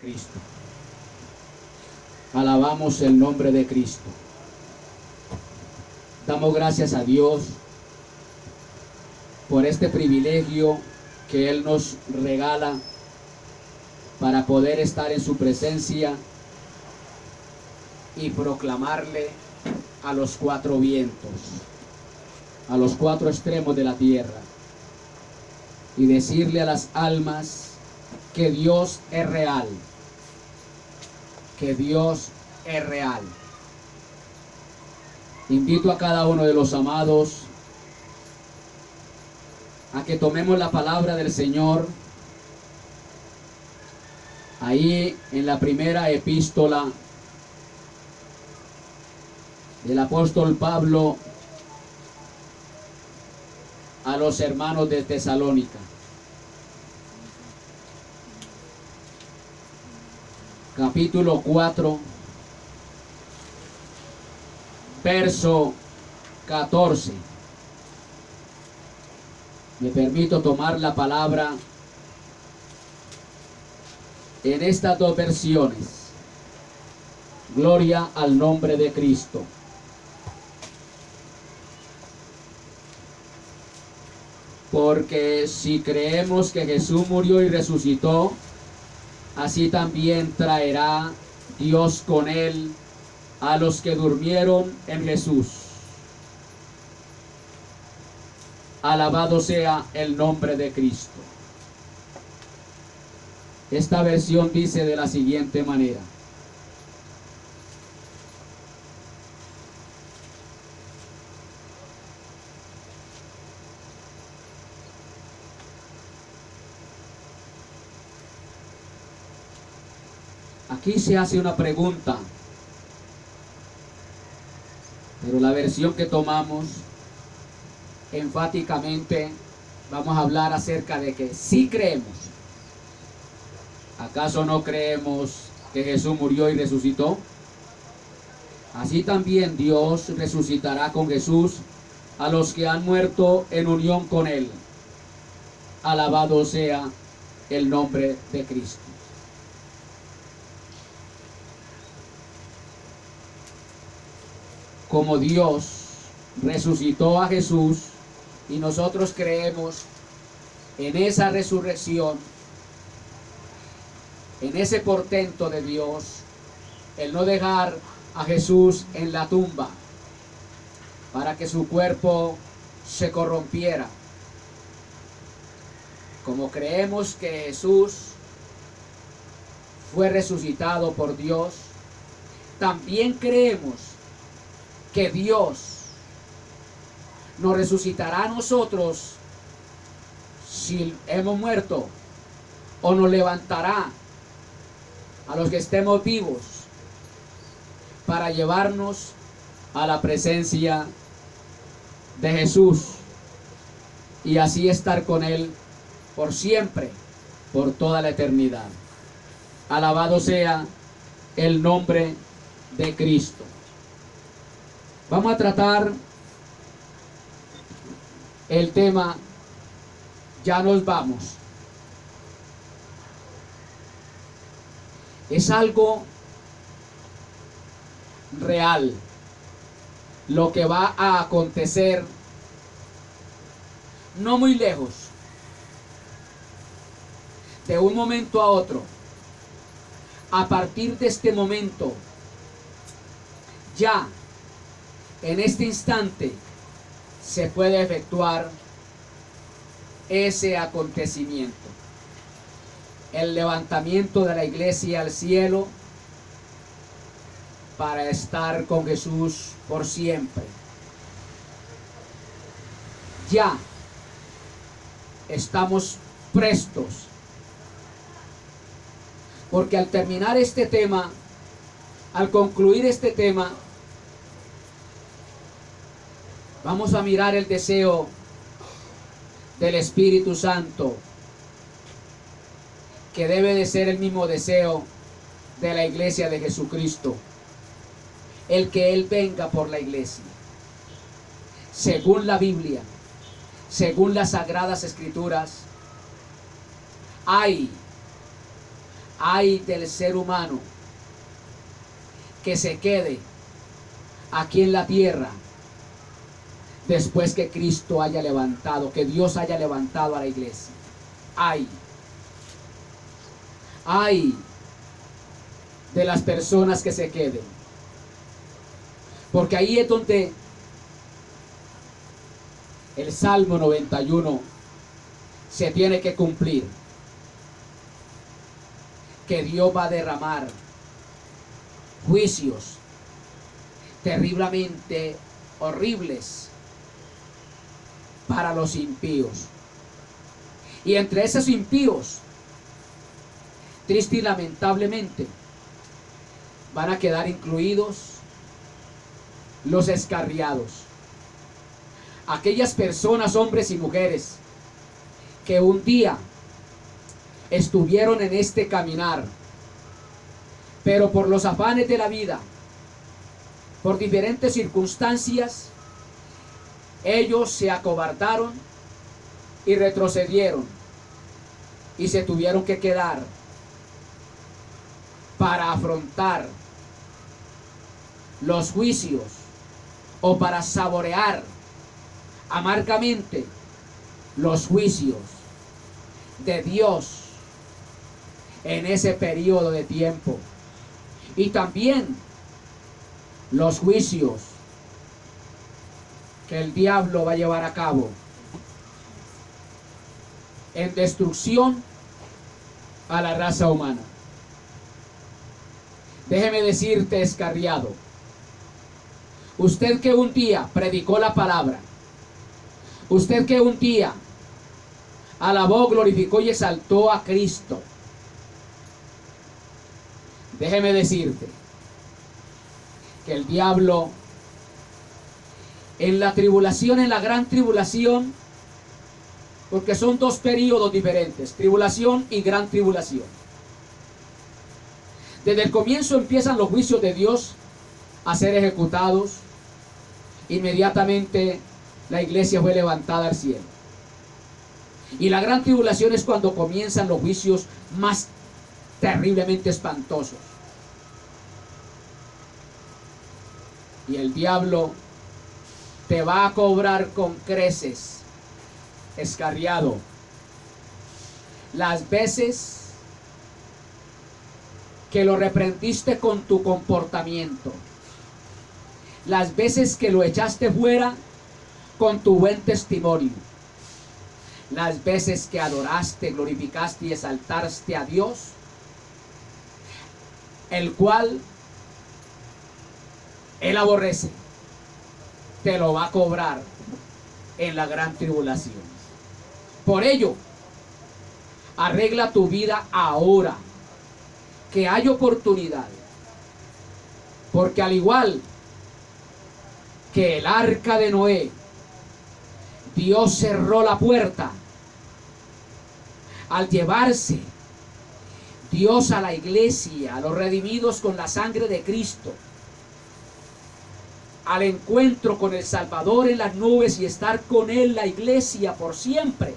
Cristo. Alabamos el nombre de Cristo. Damos gracias a Dios por este privilegio que Él nos regala para poder estar en su presencia y proclamarle a los cuatro vientos, a los cuatro extremos de la tierra, y decirle a las almas que Dios es real, que Dios es real. Invito a cada uno de los amados a que tomemos la palabra del Señor ahí en la primera epístola del apóstol Pablo a los hermanos de Tesalónica. Capítulo 4, verso 14. Me permito tomar la palabra en estas dos versiones. Gloria al nombre de Cristo. Porque si creemos que Jesús murió y resucitó, así también traerá Dios con él a los que durmieron en Jesús. Alabado sea el nombre de Cristo. Esta versión dice de la siguiente manera: aquí se hace una pregunta, pero la versión que tomamos enfáticamente vamos a hablar acerca de que sí creemos. ¿Acaso no creemos que Jesús murió y resucitó? Así también Dios resucitará con Jesús a los que han muerto en unión con Él. Alabado sea el nombre de Cristo. Como Dios resucitó a Jesús y nosotros creemos en esa resurrección, en ese portento de Dios, el no dejar a Jesús en la tumba para que su cuerpo se corrompiera. Como creemos que Jesús fue resucitado por Dios, también creemos que Dios nos resucitará a nosotros si hemos muerto, o nos levantará a los que estemos vivos para llevarnos a la presencia de Jesús y así estar con Él por siempre, por toda la eternidad. Alabado sea el nombre de Cristo. Vamos a tratar el tema "Ya nos vamos". Es algo real lo que va a acontecer no muy lejos, de un momento a otro. A partir de este momento, ya en este instante, se puede efectuar ese acontecimiento. El levantamiento de la iglesia al cielo para estar con Jesús por siempre. Ya estamos prestos, porque al terminar este tema, al concluir este tema, vamos a mirar el deseo del Espíritu Santo, que debe de ser el mismo deseo de la iglesia de Jesucristo, el que Él venga por la iglesia. Según la Biblia, según las Sagradas Escrituras, hay Ay del ser humano que se quede aquí en la tierra después que Cristo haya levantado, que Dios haya levantado a la iglesia. Ay de las personas que se queden, porque ahí es donde el Salmo 91 se tiene que cumplir, que Dios va a derramar juicios terriblemente horribles para los impíos. Y entre esos impíos, triste y lamentablemente, van a quedar incluidos los excarriados. Aquellas personas, hombres y mujeres, que un día estuvieron en este caminar, pero por los afanes de la vida, por diferentes circunstancias, ellos se acobardaron y retrocedieron y se tuvieron que quedar para afrontar los juicios o para saborear amargamente los juicios de Dios en ese periodo de tiempo, y también los juicios que el diablo va a llevar a cabo en destrucción a la raza humana. Déjeme decirte, excarriado, usted que un día predicó la palabra, usted que un día alabó, glorificó y exaltó a Cristo, déjeme decirte que el diablo en la tribulación, en la gran tribulación, porque son dos periodos diferentes, tribulación y gran tribulación. Desde el comienzo empiezan los juicios de Dios a ser ejecutados. Inmediatamente la iglesia fue levantada al cielo. Y la gran tribulación es cuando comienzan los juicios más terriblemente espantosos. Y el diablo te va a cobrar con creces, excarriado, las veces que lo reprendiste con tu comportamiento, las veces que lo echaste fuera con tu buen testimonio, las veces que adoraste, glorificaste y exaltaste a Dios, el cual Él aborrece, te lo va a cobrar en la gran tribulación. Por ello, arregla tu vida ahora, que hay oportunidad, porque al igual que el arca de Noé, Dios cerró la puerta al llevarse Dios a la iglesia, a los redimidos con la sangre de Cristo, al encuentro con el Salvador en las nubes y estar con Él, la iglesia, por siempre.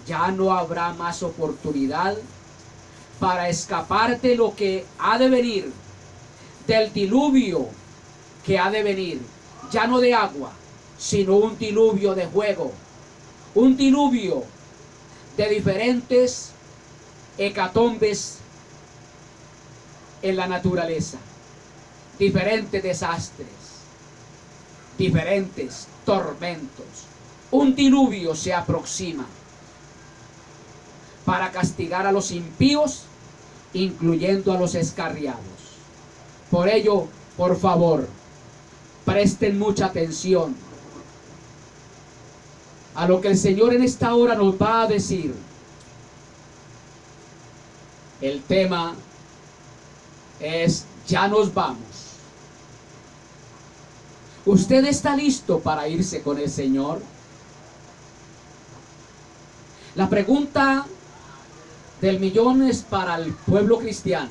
Ya no habrá más oportunidad para escapar de lo que ha de venir, del diluvio que ha de venir, ya no de agua, sino un diluvio de fuego, un diluvio de diferentes hecatombes en la naturaleza, diferentes desastres, diferentes tormentos. Un diluvio se aproxima para castigar a los impíos, incluyendo a los excarriados. Por ello, por favor, presten mucha atención a lo que el Señor en esta hora nos va a decir. El tema es: ya nos vamos. ¿Usted está listo para irse con el Señor? La pregunta del millón es para el pueblo cristiano,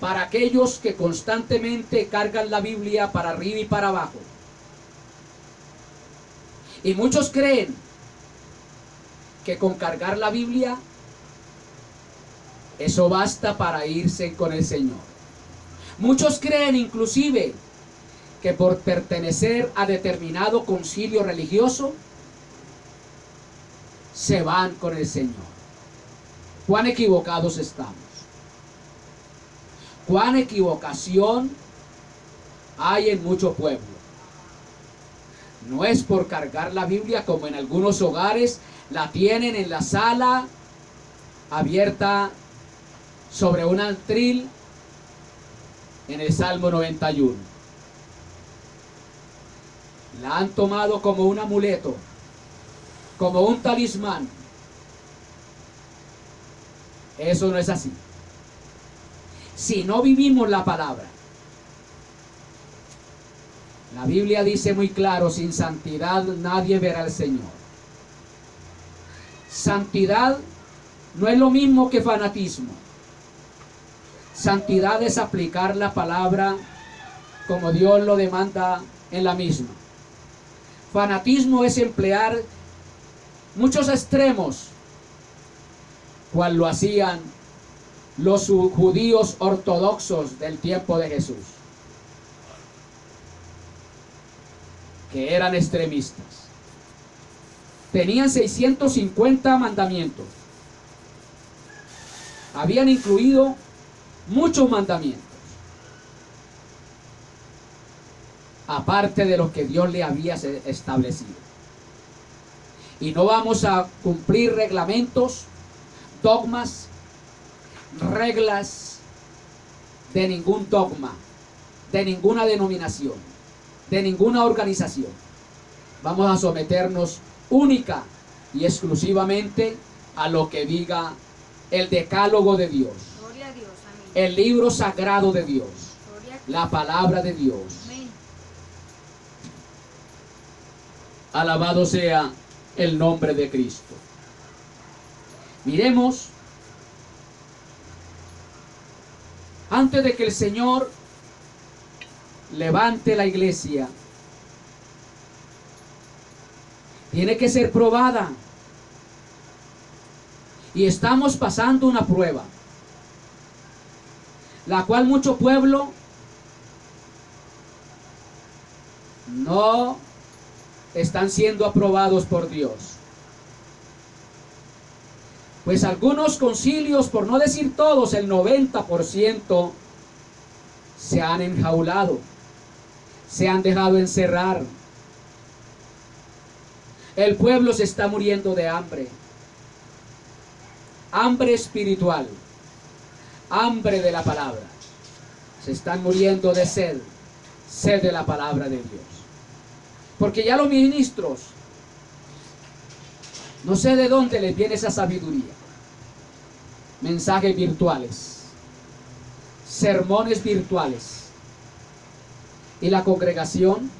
para aquellos que constantemente cargan la Biblia para arriba y para abajo. Y muchos creen que con cargar la Biblia Eso basta para irse con el Señor. Muchos creen inclusive que por pertenecer a determinado concilio religioso se van con el Señor. Cuán equivocados estamos. Cuán equivocación hay en mucho pueblo. No es por cargar la Biblia como en algunos hogares la tienen en la sala abierta sobre un atril en el Salmo 91. La han tomado como un amuleto, como un talismán. Eso no es así. Si no vivimos la palabra, la Biblia dice muy claro, sin santidad nadie verá al Señor. Santidad no es lo mismo que fanatismo. Santidad es aplicar la palabra como Dios lo demanda en la misma. Fanatismo es emplear muchos extremos, cual lo hacían los judíos ortodoxos del tiempo de Jesús, que eran extremistas. Tenían 650 mandamientos. Habían incluido muchos mandamientos, aparte de los que Dios le había establecido. Y no vamos a cumplir reglamentos, dogmas, reglas de ningún dogma, de ninguna denominación, de ninguna organización. Vamos a someternos única y exclusivamente a lo que diga el decálogo de Dios, Gloria a Dios, amén. el libro sagrado de Dios, Gloria a Dios. la palabra de Dios. Amén. Alabado sea el nombre de Cristo. Miremos, antes de que el Señor levante la iglesia, tiene que ser probada. Y estamos pasando una prueba, la cual mucho pueblo no están siendo aprobados por Dios. Pues algunos concilios, por no decir todos, el 90% se han enjaulado, se han dejado encerrar. El pueblo se está muriendo de hambre. Hambre espiritual, hambre de la palabra. Se están muriendo de sed, sed de la palabra de Dios. Porque ya los ministros, no sé de dónde les viene esa sabiduría. Mensajes virtuales, sermones virtuales. Y la congregación,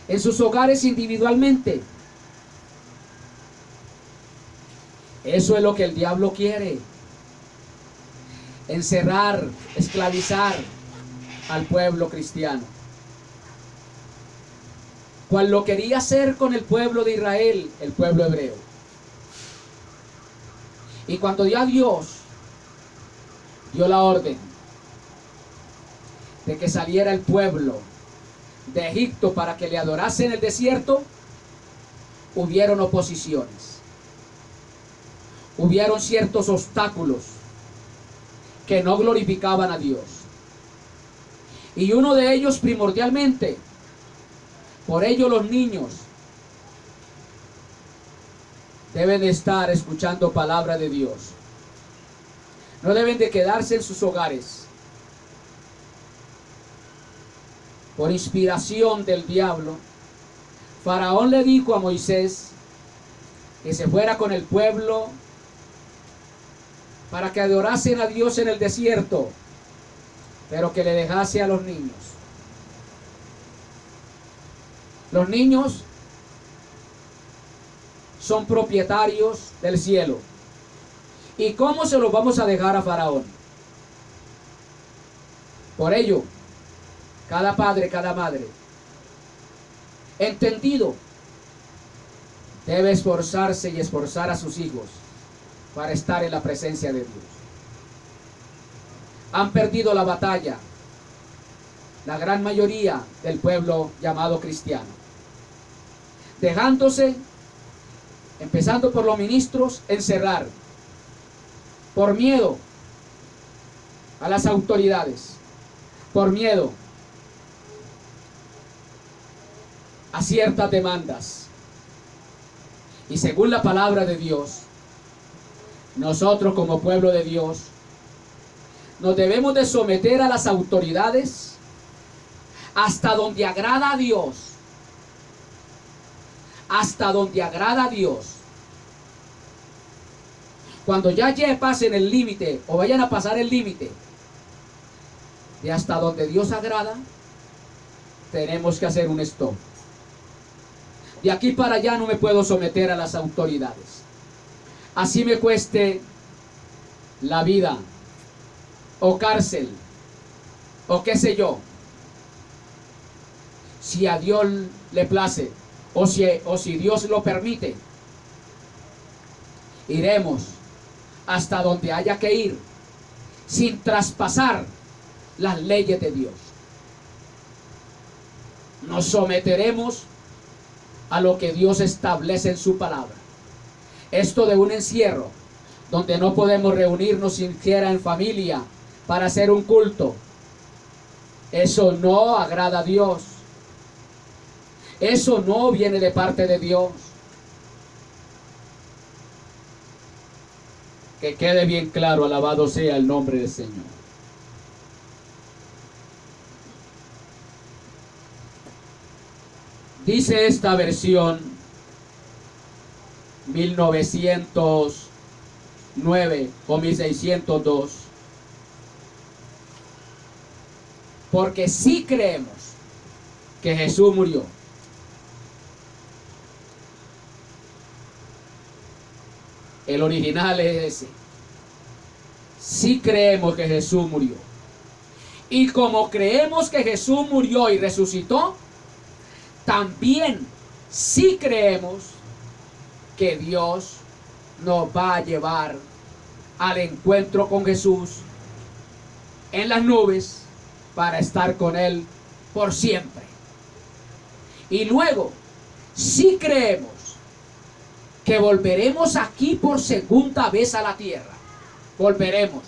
en sus hogares individualmente. Eso es lo que el diablo quiere. Encerrar, esclavizar al pueblo cristiano. Cual lo quería hacer con el pueblo de Israel, el pueblo hebreo. Y cuando ya Dios dio la orden de que saliera el pueblo de Egipto para que le adorase en el desierto, hubieron oposiciones. Hubieron ciertos obstáculos que no glorificaban a Dios. Y uno de ellos primordialmente, por ello los niños deben de estar escuchando palabra de Dios. No deben de quedarse en sus hogares. Por inspiración del diablo, Faraón le dijo a Moisés que se fuera con el pueblo para que adorasen a Dios en el desierto, pero que le dejase a los niños. Los niños son propietarios del cielo. ¿Y cómo se los vamos a dejar a Faraón? Por ello, cada padre, cada madre, entendido, debe esforzarse y esforzar a sus hijos para estar en la presencia de Dios. Han perdido la batalla la gran mayoría del pueblo llamado cristiano, dejándose, empezando por los ministros, encerrar por miedo a las autoridades, por miedo a ciertas demandas. Y según la palabra de Dios, nosotros como pueblo de Dios nos debemos de someter a las autoridades hasta donde agrada a Dios. Hasta donde agrada a Dios. Cuando ya pasen el límite o vayan a pasar el límite de hasta donde Dios agrada, tenemos que hacer un stop. De aquí para allá no me puedo someter a las autoridades. Así me cueste la vida, o cárcel, o qué sé yo. Si a Dios le place, o si Dios lo permite, iremos hasta donde haya que ir, sin traspasar las leyes de Dios. Nos someteremos a lo que Dios establece en su palabra. Esto de un encierro, donde no podemos reunirnos siquiera en familia para hacer un culto, eso no agrada a Dios. Eso no viene de parte de Dios. Que quede bien claro, alabado sea el nombre del Señor. Dice esta versión 1909 o 1602. Porque sí creemos que Jesús murió. El original es ese. Sí creemos que Jesús murió. Y como creemos que Jesús murió y resucitó, también sí creemos que Dios nos va a llevar al encuentro con Jesús en las nubes para estar con Él por siempre. Y luego sí creemos que volveremos aquí por segunda vez a la tierra. Volveremos.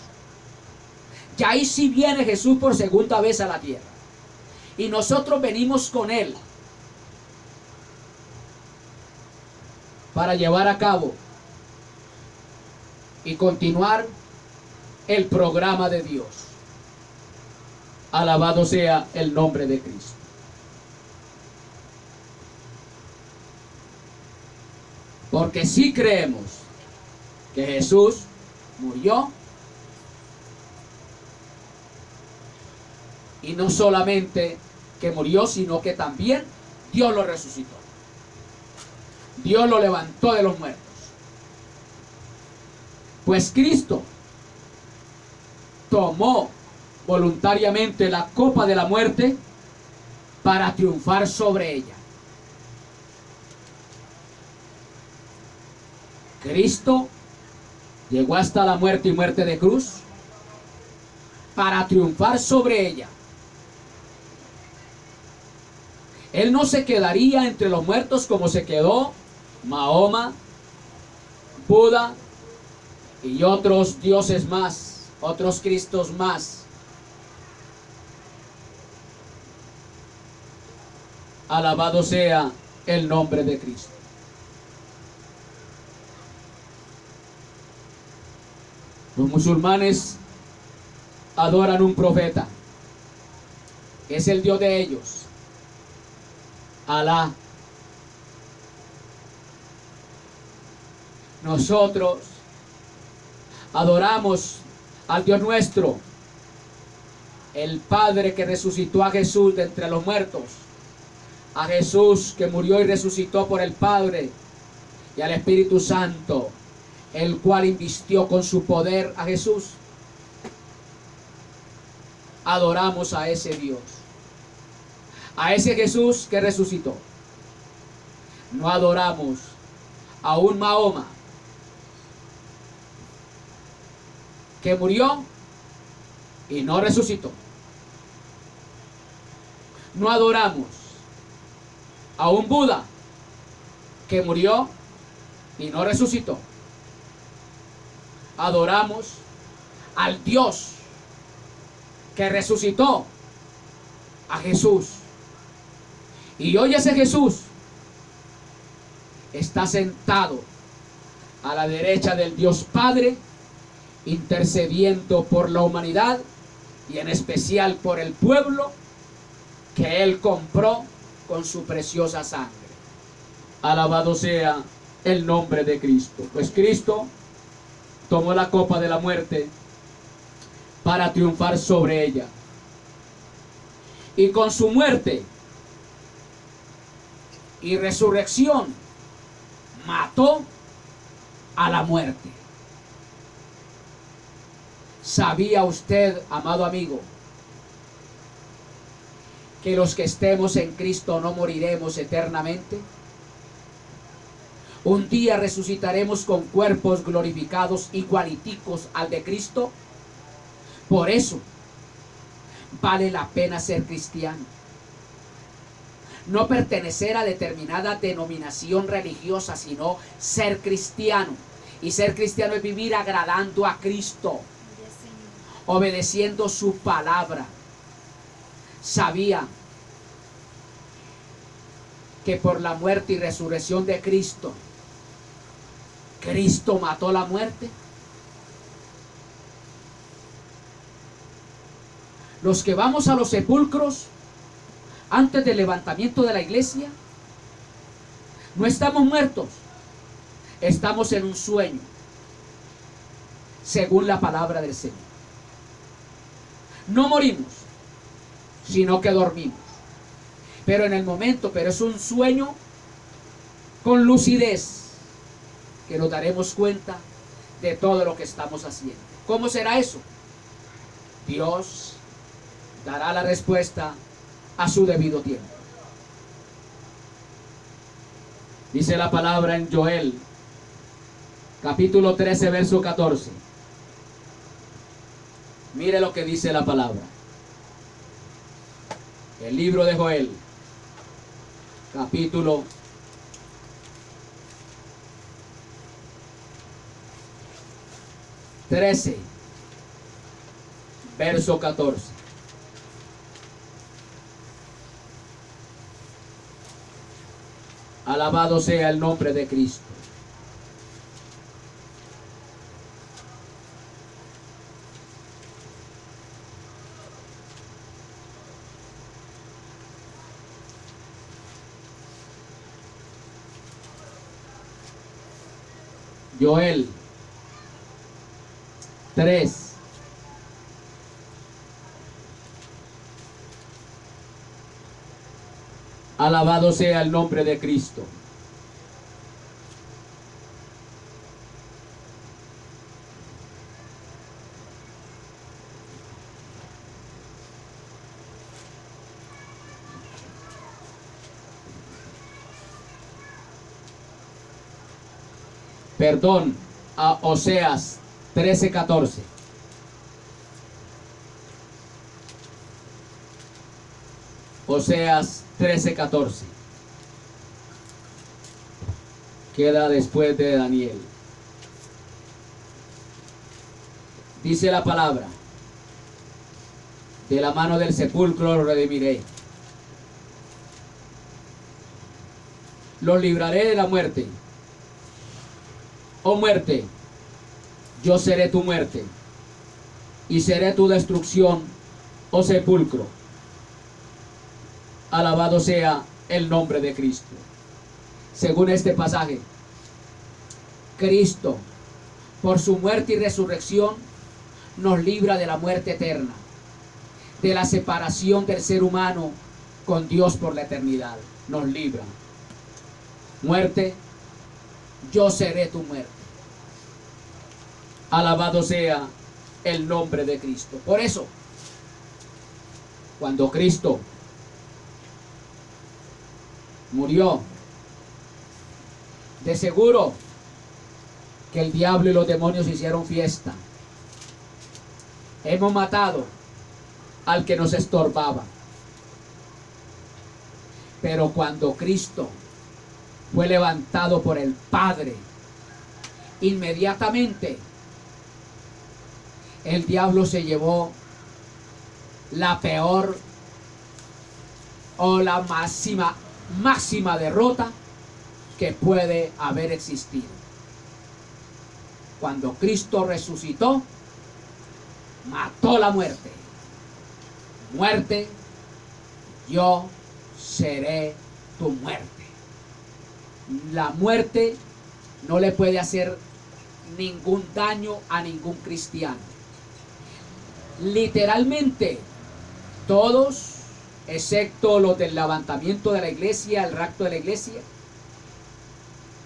Ya ahí sí viene Jesús por segunda vez a la tierra. Y nosotros venimos con Él para llevar a cabo y continuar el programa de Dios. Alabado sea el nombre de Cristo. Porque sí creemos que Jesús murió, y no solamente que murió, sino que también Dios lo resucitó. Dios lo levantó de los muertos. Pues Cristo tomó voluntariamente la copa de la muerte para triunfar sobre ella. Cristo llegó hasta la muerte y muerte de cruz para triunfar sobre ella. Él no se quedaría entre los muertos como se quedó Mahoma, Buda y otros dioses más, otros cristos más. Alabado sea el nombre de Cristo. Los musulmanes adoran un profeta, que es el Dios de ellos, Alá. Nosotros adoramos al Dios nuestro, el Padre que resucitó a Jesús de entre los muertos, a Jesús que murió y resucitó por el Padre, y al Espíritu Santo, el cual invistió con su poder a Jesús. Adoramos a ese Dios, a ese Jesús que resucitó. No adoramos a un Mahoma, que murió y no resucitó. No adoramos a un Buda que murió y no resucitó. Adoramos al Dios que resucitó, a Jesús. Y hoy ese Jesús está sentado a la derecha del Dios Padre, intercediendo por la humanidad y en especial por el pueblo que Él compró con su preciosa sangre. Alabado sea el nombre de Cristo. Pues Cristo tomó la copa de la muerte para triunfar sobre ella. Y con su muerte y resurrección mató a la muerte. ¿Sabía usted, amado amigo, que los que estemos en Cristo no moriremos eternamente? Un día resucitaremos con cuerpos glorificados igualiticos al de Cristo. Por eso vale la pena ser cristiano. No pertenecer a determinada denominación religiosa, sino ser cristiano. Y ser cristiano es vivir agradando a Cristo, obedeciendo su palabra. Sabía que por la muerte y resurrección de Cristo, Cristo mató la muerte. Los que vamos a los sepulcros antes del levantamiento de la iglesia, no estamos muertos, estamos en un sueño, según la palabra del Señor. No morimos, sino que dormimos. Pero en el momento, pero es un sueño con lucidez, que nos daremos cuenta de todo lo que estamos haciendo. ¿Cómo será eso? Dios dará la respuesta a su debido tiempo. Dice la palabra en Joel, capítulo 13, verso 14. Mire lo que dice la palabra. El libro de Joel, capítulo 13, verso 14. Alabado sea el nombre de Cristo. Joel 3. Alabado sea el nombre de Cristo. Perdón, a Oseas 13:14. Oseas 13:14. Queda después de Daniel. Dice la palabra: de la mano del sepulcro lo redimiré. Los libraré de la muerte. Oh muerte, yo seré tu muerte, y seré tu destrucción, oh sepulcro. Alabado sea el nombre de Cristo. Según este pasaje, Cristo, por su muerte y resurrección, nos libra de la muerte eterna, de la separación del ser humano con Dios por la eternidad. Nos libra. Muerte, yo seré tu muerte. Alabado sea el nombre de Cristo. Por eso, cuando Cristo murió, de seguro que el diablo y los demonios hicieron fiesta. Hemos matado al que nos estorbaba. Pero cuando Cristo fue levantado por el Padre, inmediatamente el diablo se llevó la peor o la máxima derrota que puede haber existido. Cuando Cristo resucitó, mató la muerte. Muerte, yo seré tu muerte. La muerte no le puede hacer ningún daño a ningún cristiano. Literalmente, todos, excepto los del levantamiento de la iglesia, el rapto de la iglesia,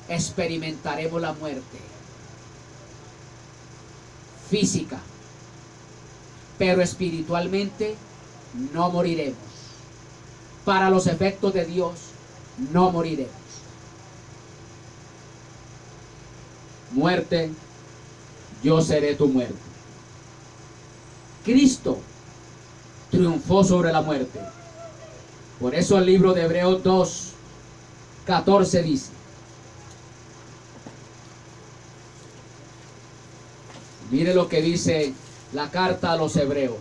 experimentaremos la muerte física, pero espiritualmente no moriremos. Para los efectos de Dios no moriremos. Muerte, yo seré tu muerte. Cristo triunfó sobre la muerte. Por eso el libro de Hebreos 2:14 dice: mire lo que dice la carta a los Hebreos,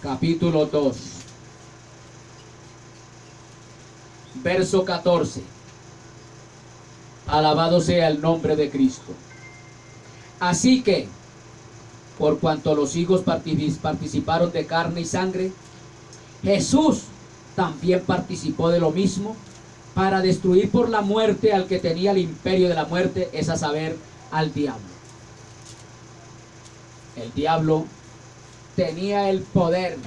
capítulo 2, verso 14. Alabado sea el nombre de Cristo. Así que, por cuanto los hijos participaron de carne y sangre, Jesús también participó de lo mismo, para destruir por la muerte al que tenía el imperio de la muerte, es a saber, al diablo. El diablo tenía el poder,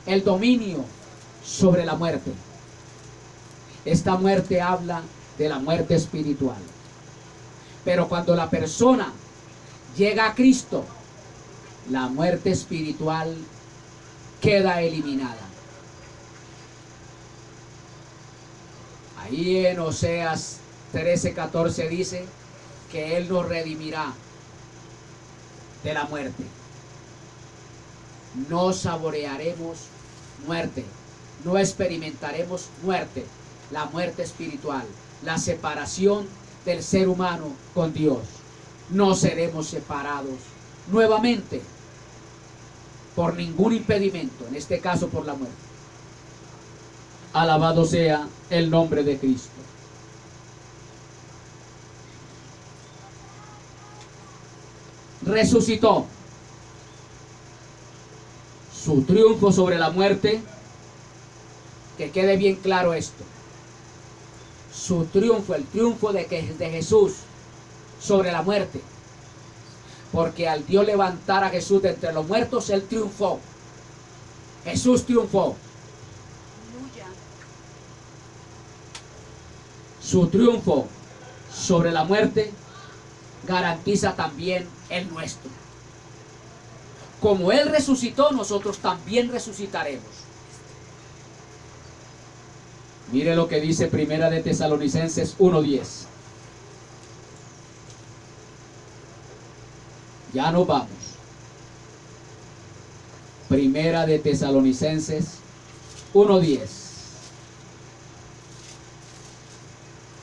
el dominio sobre la muerte. Esta muerte habla de la muerte espiritual. Pero cuando la persona llega a Cristo, la muerte espiritual queda eliminada. Ahí en Oseas 13:14 dice que Él nos redimirá de la muerte. No saborearemos muerte, no experimentaremos muerte, la muerte espiritual, la separación del ser humano con Dios. No seremos separados nuevamente por ningún impedimento, en este caso por la muerte. Alabado sea el nombre de Cristo. Resucitó. Su triunfo sobre la muerte, que quede bien claro esto. Su triunfo, el triunfo de Jesús sobre la muerte. Porque al Dios levantar a Jesús de entre los muertos, Él triunfó. Jesús triunfó. Su triunfo sobre la muerte garantiza también el nuestro. Como Él resucitó, nosotros también resucitaremos. Mire lo que dice Primera de Tesalonicenses 1:10. Ya nos vamos. Primera de Tesalonicenses 1:10.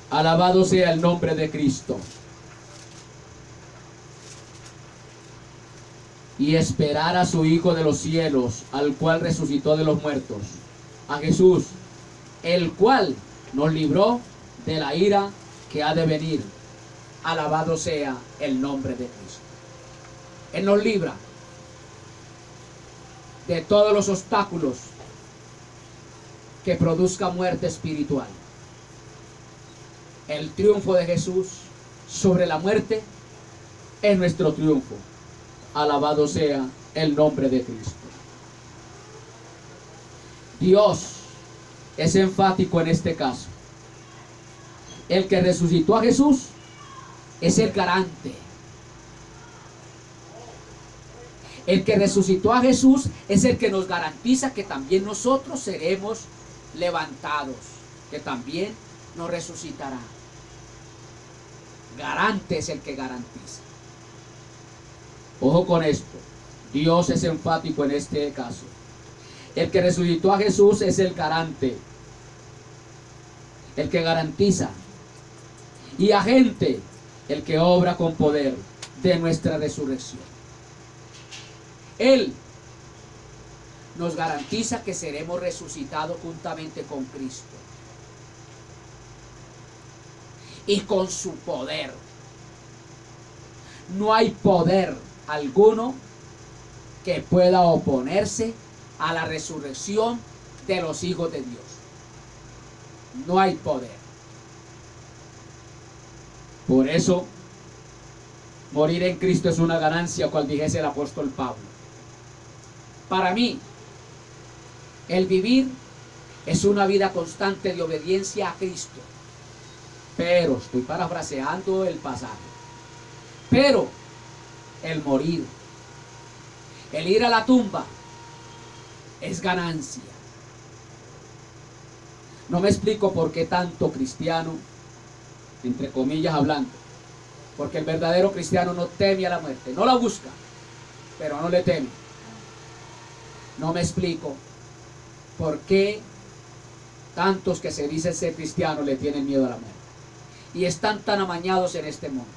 Alabado sea el nombre de Cristo. Y esperar a su Hijo de los cielos, al cual resucitó de los muertos, a Jesús, el cual nos libró de la ira que ha de venir. Alabado sea el nombre de Cristo. Él nos libra de todos los obstáculos que produzca muerte espiritual. El triunfo de Jesús sobre la muerte es nuestro triunfo. Alabado sea el nombre de Cristo. Dios es enfático en este caso. El que resucitó a Jesús es el garante. El que resucitó a Jesús es el que nos garantiza que también nosotros seremos levantados, que también nos resucitará. Garante es el que garantiza. Ojo con esto. Dios es enfático en este caso. El que resucitó a Jesús es el garante, el que garantiza, y agente, el que obra con poder de nuestra resurrección. Él nos garantiza que seremos resucitados juntamente con Cristo y con su poder. No hay poder alguno que pueda oponerse a la resurrección de los hijos de Dios. No hay poder. Por eso, morir en Cristo es una ganancia, cual dijese el apóstol Pablo. Para mí, el vivir es una vida constante de obediencia a Cristo. Pero, estoy parafraseando el pasaje, pero el morir, el ir a la tumba, es ganancia. No me explico por qué tanto cristiano, entre comillas hablando, porque el verdadero cristiano no teme a la muerte, no la busca, pero no le teme. No me explico por qué tantos que se dicen ser cristianos le tienen miedo a la muerte y están tan amañados en este mundo.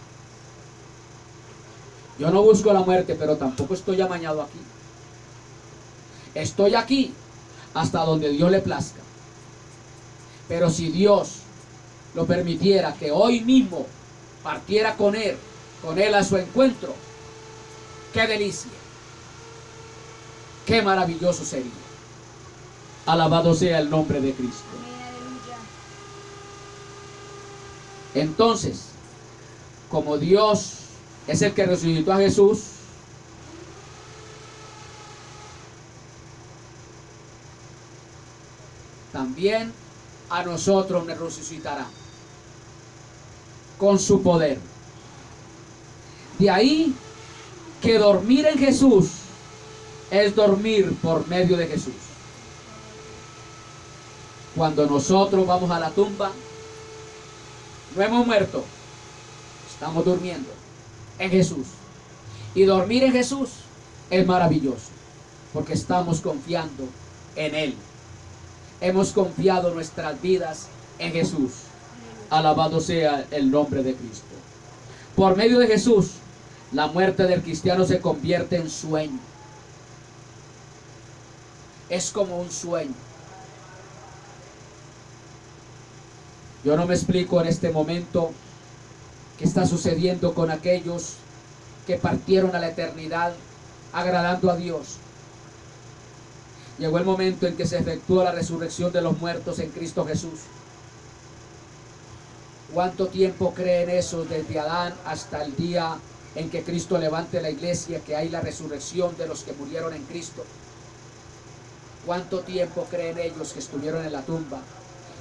Yo no busco la muerte, pero tampoco estoy amañado aquí. Estoy aquí hasta donde Dios le plazca. Pero si Dios lo permitiera, que hoy mismo partiera con Él a su encuentro, qué delicia, qué maravilloso sería. Alabado sea el nombre de Cristo. Entonces, como Dios es el que resucitó a Jesús, también a nosotros nos resucitará con su poder. De ahí que dormir en Jesús es dormir por medio de Jesús. Cuando nosotros vamos a la tumba, no hemos muerto, estamos durmiendo en Jesús. Y dormir en Jesús es maravilloso, porque estamos confiando en Él. Hemos confiado nuestras vidas en Jesús. Alabado sea el nombre de Cristo. Por medio de Jesús, la muerte del cristiano se convierte en sueño. Es como un sueño. Yo no me explico en este momento qué está sucediendo con aquellos que partieron a la eternidad agradando a Dios. Llegó el momento en que se efectúa la resurrección de los muertos en Cristo Jesús. ¿Cuánto tiempo creen eso desde Adán hasta el día en que Cristo levante la iglesia, que hay la resurrección de los que murieron en Cristo? ¿Cuánto tiempo creen ellos que estuvieron en la tumba?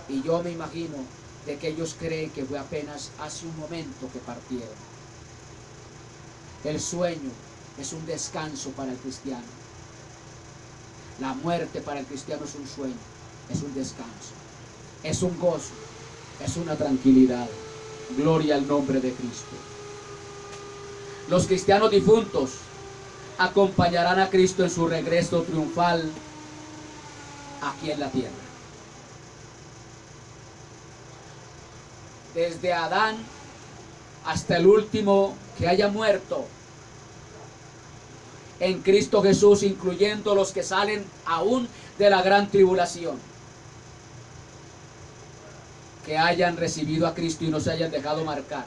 Y yo me imagino de que ellos creen que fue apenas hace un momento que partieron. El sueño es un descanso para el cristiano. La muerte para el cristiano es un sueño, es un descanso, es un gozo, es una tranquilidad. Gloria al nombre de Cristo. Los cristianos difuntos acompañarán a Cristo en su regreso triunfal aquí en la tierra. Desde Adán hasta el último que haya muerto en Cristo Jesús, incluyendo los que salen aún de la gran tribulación, que hayan recibido a Cristo y no se hayan dejado marcar.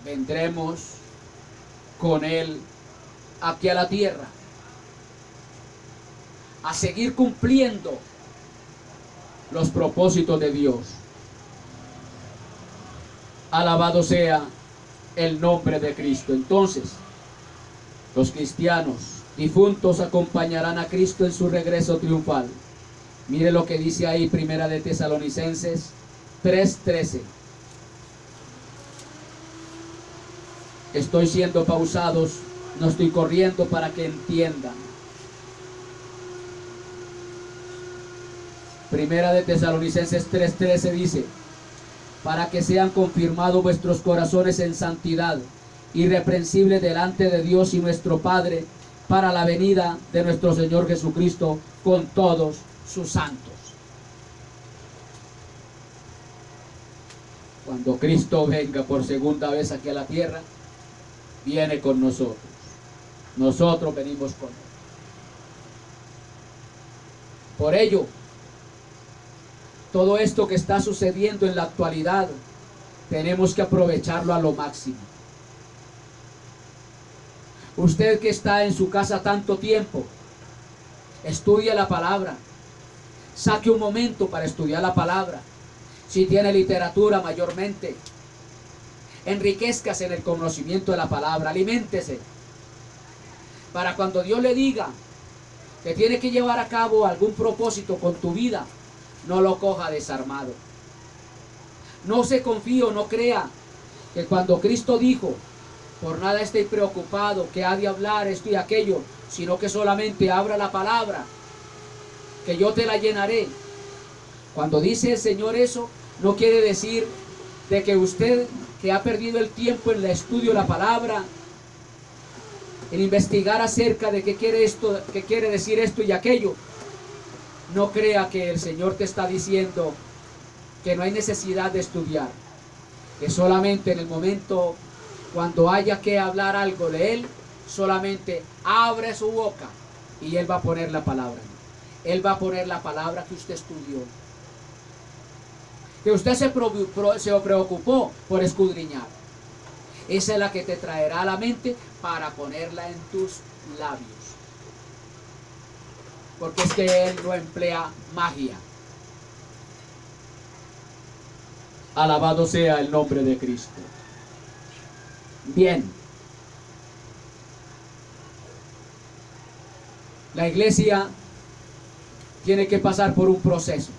Vendremos con Él aquí a la tierra a seguir cumpliendo los propósitos de Dios. Alabado sea el nombre de Cristo. Entonces, los cristianos difuntos acompañarán a Cristo en su regreso triunfal. Mire lo que dice ahí, Primera de Tesalonicenses 3:13. Estoy siendo pausados, no estoy corriendo para que entiendan. Primera de Tesalonicenses 3:13 dice: para que sean confirmados vuestros corazones en santidad irreprensible delante de Dios y nuestro Padre, para la venida de nuestro Señor Jesucristo con todos sus santos. Cuando Cristo venga por segunda vez aquí a la tierra, viene con nosotros. Nosotros venimos con Él. Por ello, todo esto que está sucediendo en la actualidad, tenemos que aprovecharlo a lo máximo. Usted que está en su casa tanto tiempo, estudie la palabra. Saque un momento para estudiar la palabra. Si tiene literatura, mayormente. Enriquézcase en el conocimiento de la palabra. Aliméntese. Para cuando Dios le diga que tiene que llevar a cabo algún propósito con tu vida, no lo coja desarmado. No se confíe o no crea que cuando Cristo dijo, por nada estéis preocupado, que ha de hablar esto y aquello, sino que solamente abra la palabra, que yo te la llenaré. Cuando dice el Señor eso, no quiere decir de que usted que ha perdido el tiempo en el estudio de la palabra, en investigar acerca de qué quiere esto, qué quiere decir esto y aquello, no crea que el Señor te está diciendo que no hay necesidad de estudiar, que solamente en el momento cuando haya que hablar algo de Él, solamente abre su boca y Él va a poner la palabra. Él va a poner la palabra que usted estudió, que usted se preocupó por escudriñar. Esa es la que te traerá a la mente para ponerla en tus labios. Porque es que Él no emplea magia. Alabado sea el nombre de Cristo. Bien. La iglesia tiene que pasar por un proceso.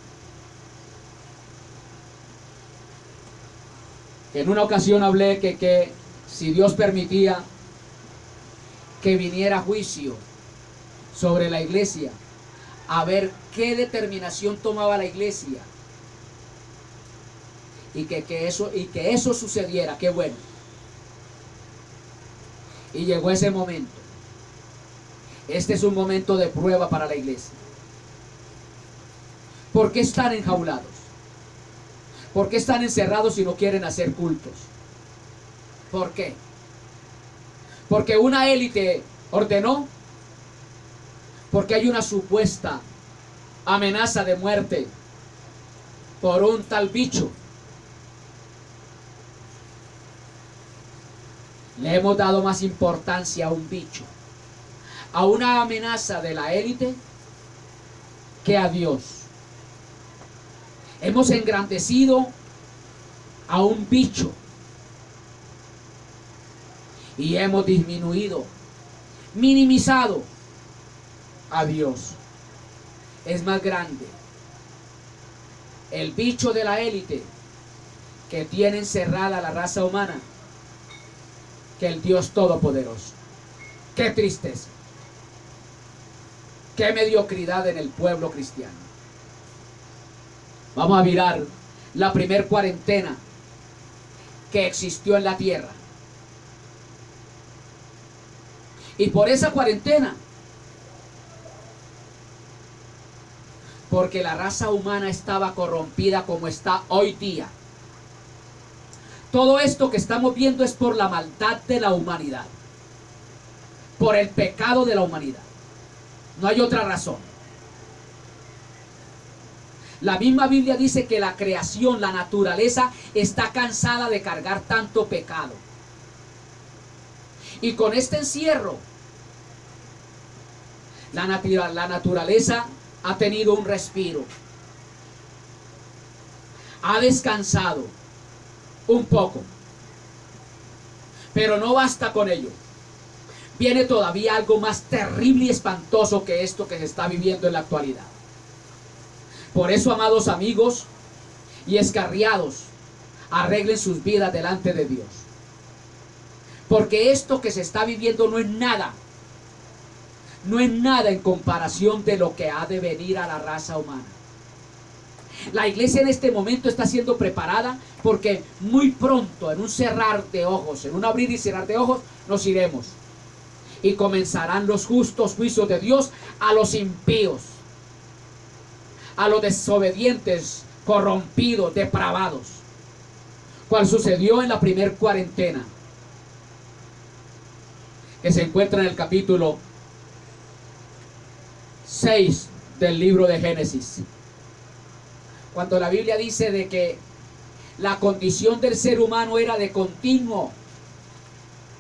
En una ocasión hablé que si Dios permitía que viniera juicio sobre la iglesia, a ver qué determinación tomaba la iglesia, y que eso sucediera, qué bueno. Y llegó ese momento. Este es un momento de prueba para la iglesia. ¿Por qué están enjaulados? ¿Por qué están encerrados y no quieren hacer cultos? ¿Por qué? Porque una élite ordenó. Porque hay una supuesta amenaza de muerte por un tal bicho. Le hemos dado más importancia a un bicho, a una amenaza de la élite, que a Dios. Hemos engrandecido a un bicho y hemos disminuido, minimizado a Dios. Es más grande el bicho de la élite que tiene encerrada la raza humana que el Dios Todopoderoso. Qué tristeza, qué mediocridad en el pueblo cristiano. Vamos a mirar la primer cuarentena que existió en la tierra. Y por esa cuarentena, porque la raza humana estaba corrompida como está hoy día. Todo esto que estamos viendo es por la maldad de la humanidad, por el pecado de la humanidad. No hay otra razón. La misma Biblia dice que la creación, la naturaleza, está cansada de cargar tanto pecado. Y con este encierro, la naturaleza ha tenido un respiro. Ha descansado un poco. Pero no basta con ello. Viene todavía algo más terrible y espantoso que esto que se está viviendo en la actualidad. Por eso, amados amigos y escarriados, arreglen sus vidas delante de Dios. Porque esto que se está viviendo no es nada. No es nada en comparación de lo que ha de venir a la raza humana. La iglesia en este momento está siendo preparada porque muy pronto, en un cerrar de ojos, en un abrir y cerrar de ojos, nos iremos. Y comenzarán los justos juicios de Dios a los impíos, a los desobedientes, corrompidos, depravados, cual sucedió en la primer cuarentena, que se encuentra en el capítulo 6 del libro de Génesis, cuando la Biblia dice de que la condición del ser humano era de continuo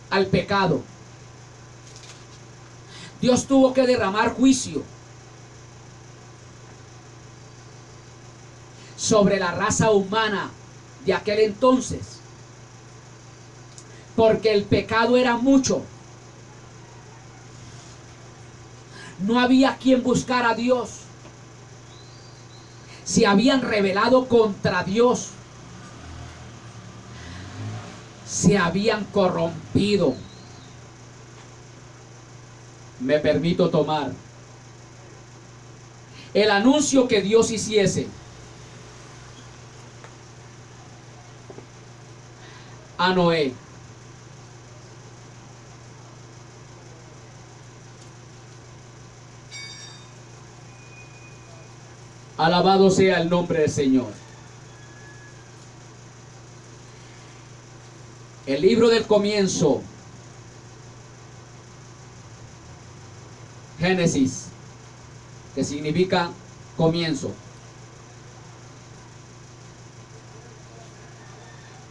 al pecado. Dios tuvo que derramar juicio sobre la raza humana de aquel entonces, porque el pecado era mucho. No había quien buscara a Dios. Se habían rebelado contra Dios. Se habían corrompido. Me permito tomar el anuncio que Dios hiciese a Noé. Alabado sea el nombre del Señor. El libro del comienzo, Génesis, que significa comienzo.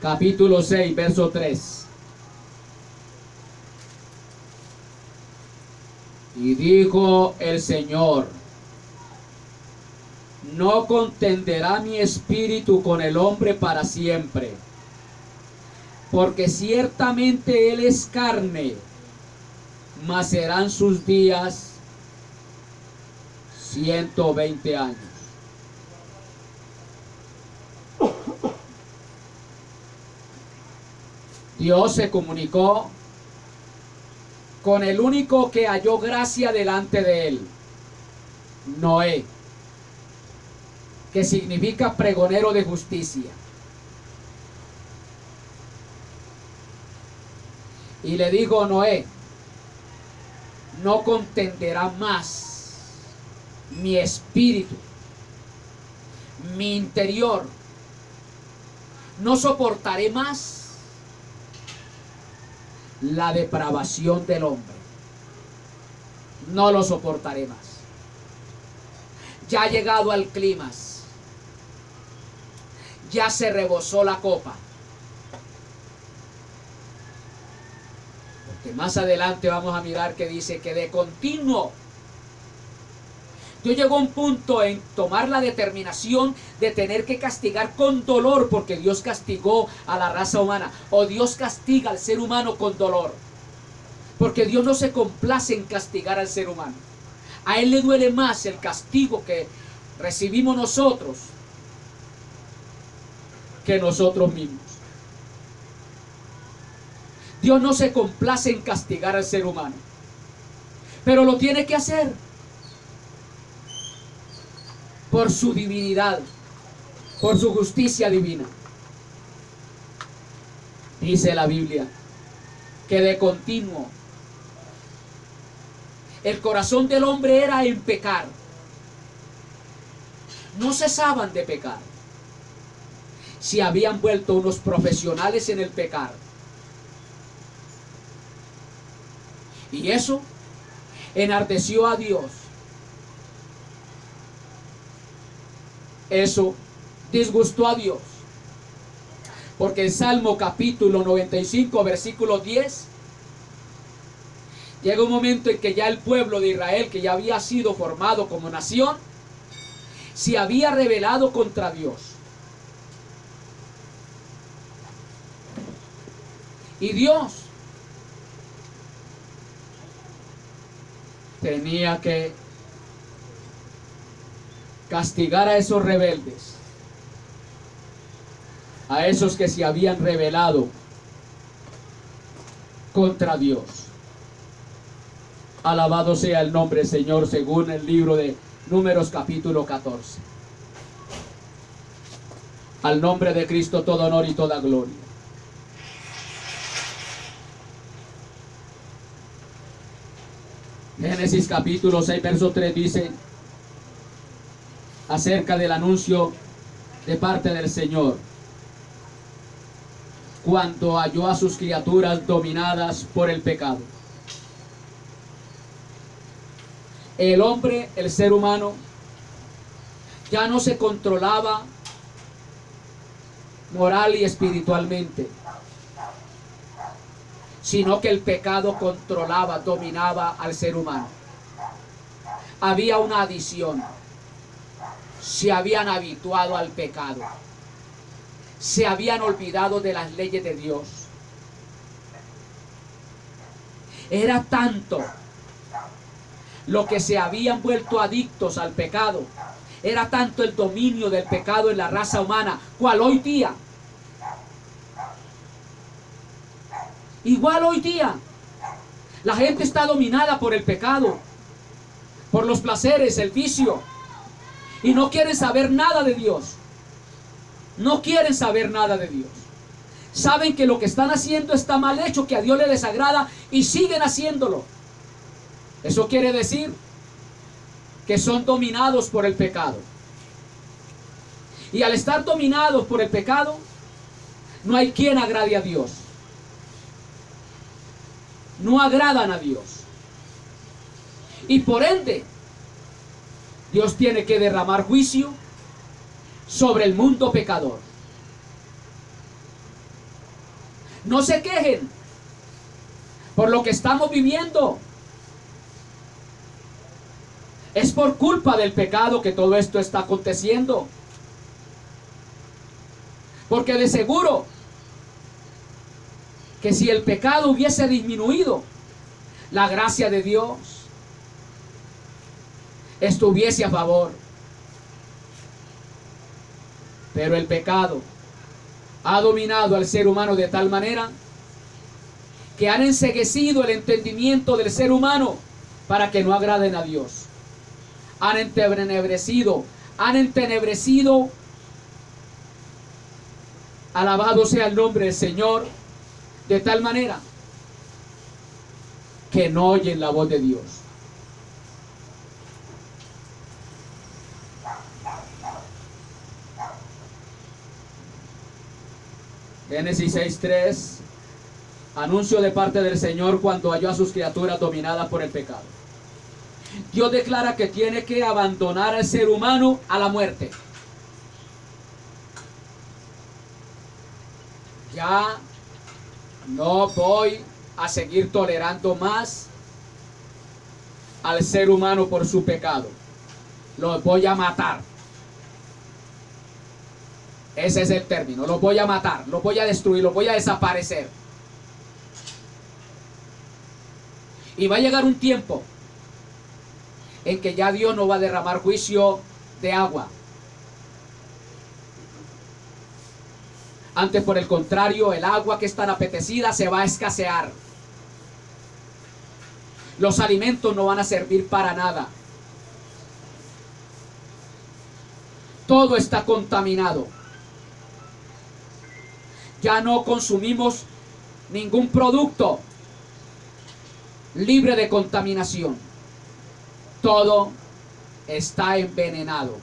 Capítulo 6, verso 3. Y dijo el Señor: no contenderá mi espíritu con el hombre para siempre, porque ciertamente él es carne, mas serán sus días 120 años. Dios se comunicó con el único que halló gracia delante de él, Noé, que significa pregonero de justicia. Y le dijo: Noé, no contenderá más mi espíritu, mi interior, no soportaré más la depravación del hombre, no lo soportaré más. Ya ha llegado al clímax, ya se rebosó la copa, porque más adelante vamos a mirar que dice que de continuo Dios llegó a un punto en tomar la determinación de tener que castigar con dolor, porque Dios castigó a la raza humana, o Dios castiga al ser humano con dolor, porque Dios no se complace en castigar al ser humano. A Él le duele más el castigo que recibimos nosotros que nosotros mismos. Dios no se complace en castigar al ser humano, pero lo tiene que hacer por su divinidad, por su justicia divina. Dice la Biblia que de continuo el corazón del hombre era en pecar. No cesaban de pecar. Se habían vuelto unos profesionales en el pecar. Y eso enardeció a Dios. Eso disgustó a Dios. Porque el Salmo capítulo 95, versículo 10, llega un momento en que ya el pueblo de Israel, que ya había sido formado como nación, se había rebelado contra Dios. Y Dios tenía que castigar a esos rebeldes, a esos que se habían rebelado contra Dios. Alabado sea el nombre del Señor, según el libro de Números capítulo 14. Al nombre de Cristo todo honor y toda gloria. Génesis capítulo 6, verso 3 dice acerca del anuncio de parte del Señor cuando halló a sus criaturas dominadas por el pecado. El hombre, el ser humano, ya no se controlaba moral y espiritualmente, sino que el pecado controlaba, dominaba al ser humano. Había una adicción. Se habían habituado al pecado. Se habían olvidado de las leyes de Dios. Era tanto lo que se habían vuelto adictos al pecado. Era tanto el dominio del pecado en la raza humana, cual hoy día. Igual hoy día, la gente está dominada por el pecado, por los placeres, el vicio, y no quieren saber nada de Dios. No quieren saber nada de Dios. Saben que lo que están haciendo está mal hecho, que a Dios le desagrada, y siguen haciéndolo. Eso quiere decir que son dominados por el pecado. Y al estar dominados por el pecado, no hay quien agrade a Dios. No agradan a Dios. Y por ende, Dios tiene que derramar juicio sobre el mundo pecador. No se quejen por lo que estamos viviendo. Es por culpa del pecado que todo esto está aconteciendo. Porque de seguro que si el pecado hubiese disminuido, la gracia de Dios estuviese a favor. Pero el pecado ha dominado al ser humano de tal manera que han enceguecido el entendimiento del ser humano para que no agraden a Dios. Han entenebrecido, alabado sea el nombre del Señor, de tal manera que no oyen la voz de Dios. Génesis 6:3, anuncio de parte del Señor cuando halló a sus criaturas dominadas por el pecado. Dios declara que tiene que abandonar al ser humano a la muerte. Ya no voy a seguir tolerando más al ser humano por su pecado. Los voy a matar. Ese es el término. Los voy a matar, los voy a destruir, los voy a desaparecer. Y va a llegar un tiempo en que ya Dios no va a derramar juicio de agua. Antes, por el contrario, el agua que es tan apetecida se va a escasear. Los alimentos no van a servir para nada. Todo está contaminado. Ya no consumimos ningún producto libre de contaminación. Todo está envenenado.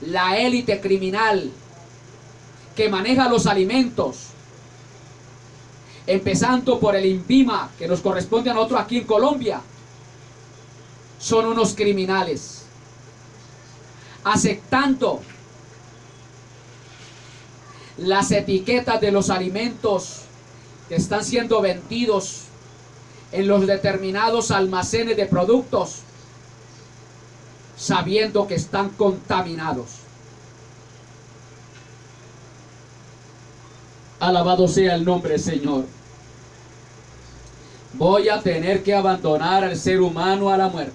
La élite criminal que maneja los alimentos, empezando por el INVIMA, que nos corresponde a nosotros aquí en Colombia, son unos criminales, aceptando las etiquetas de los alimentos que están siendo vendidos en los determinados almacenes de productos, sabiendo que están contaminados. Alabado sea el nombre del Señor. Voy a tener que abandonar al ser humano a la muerte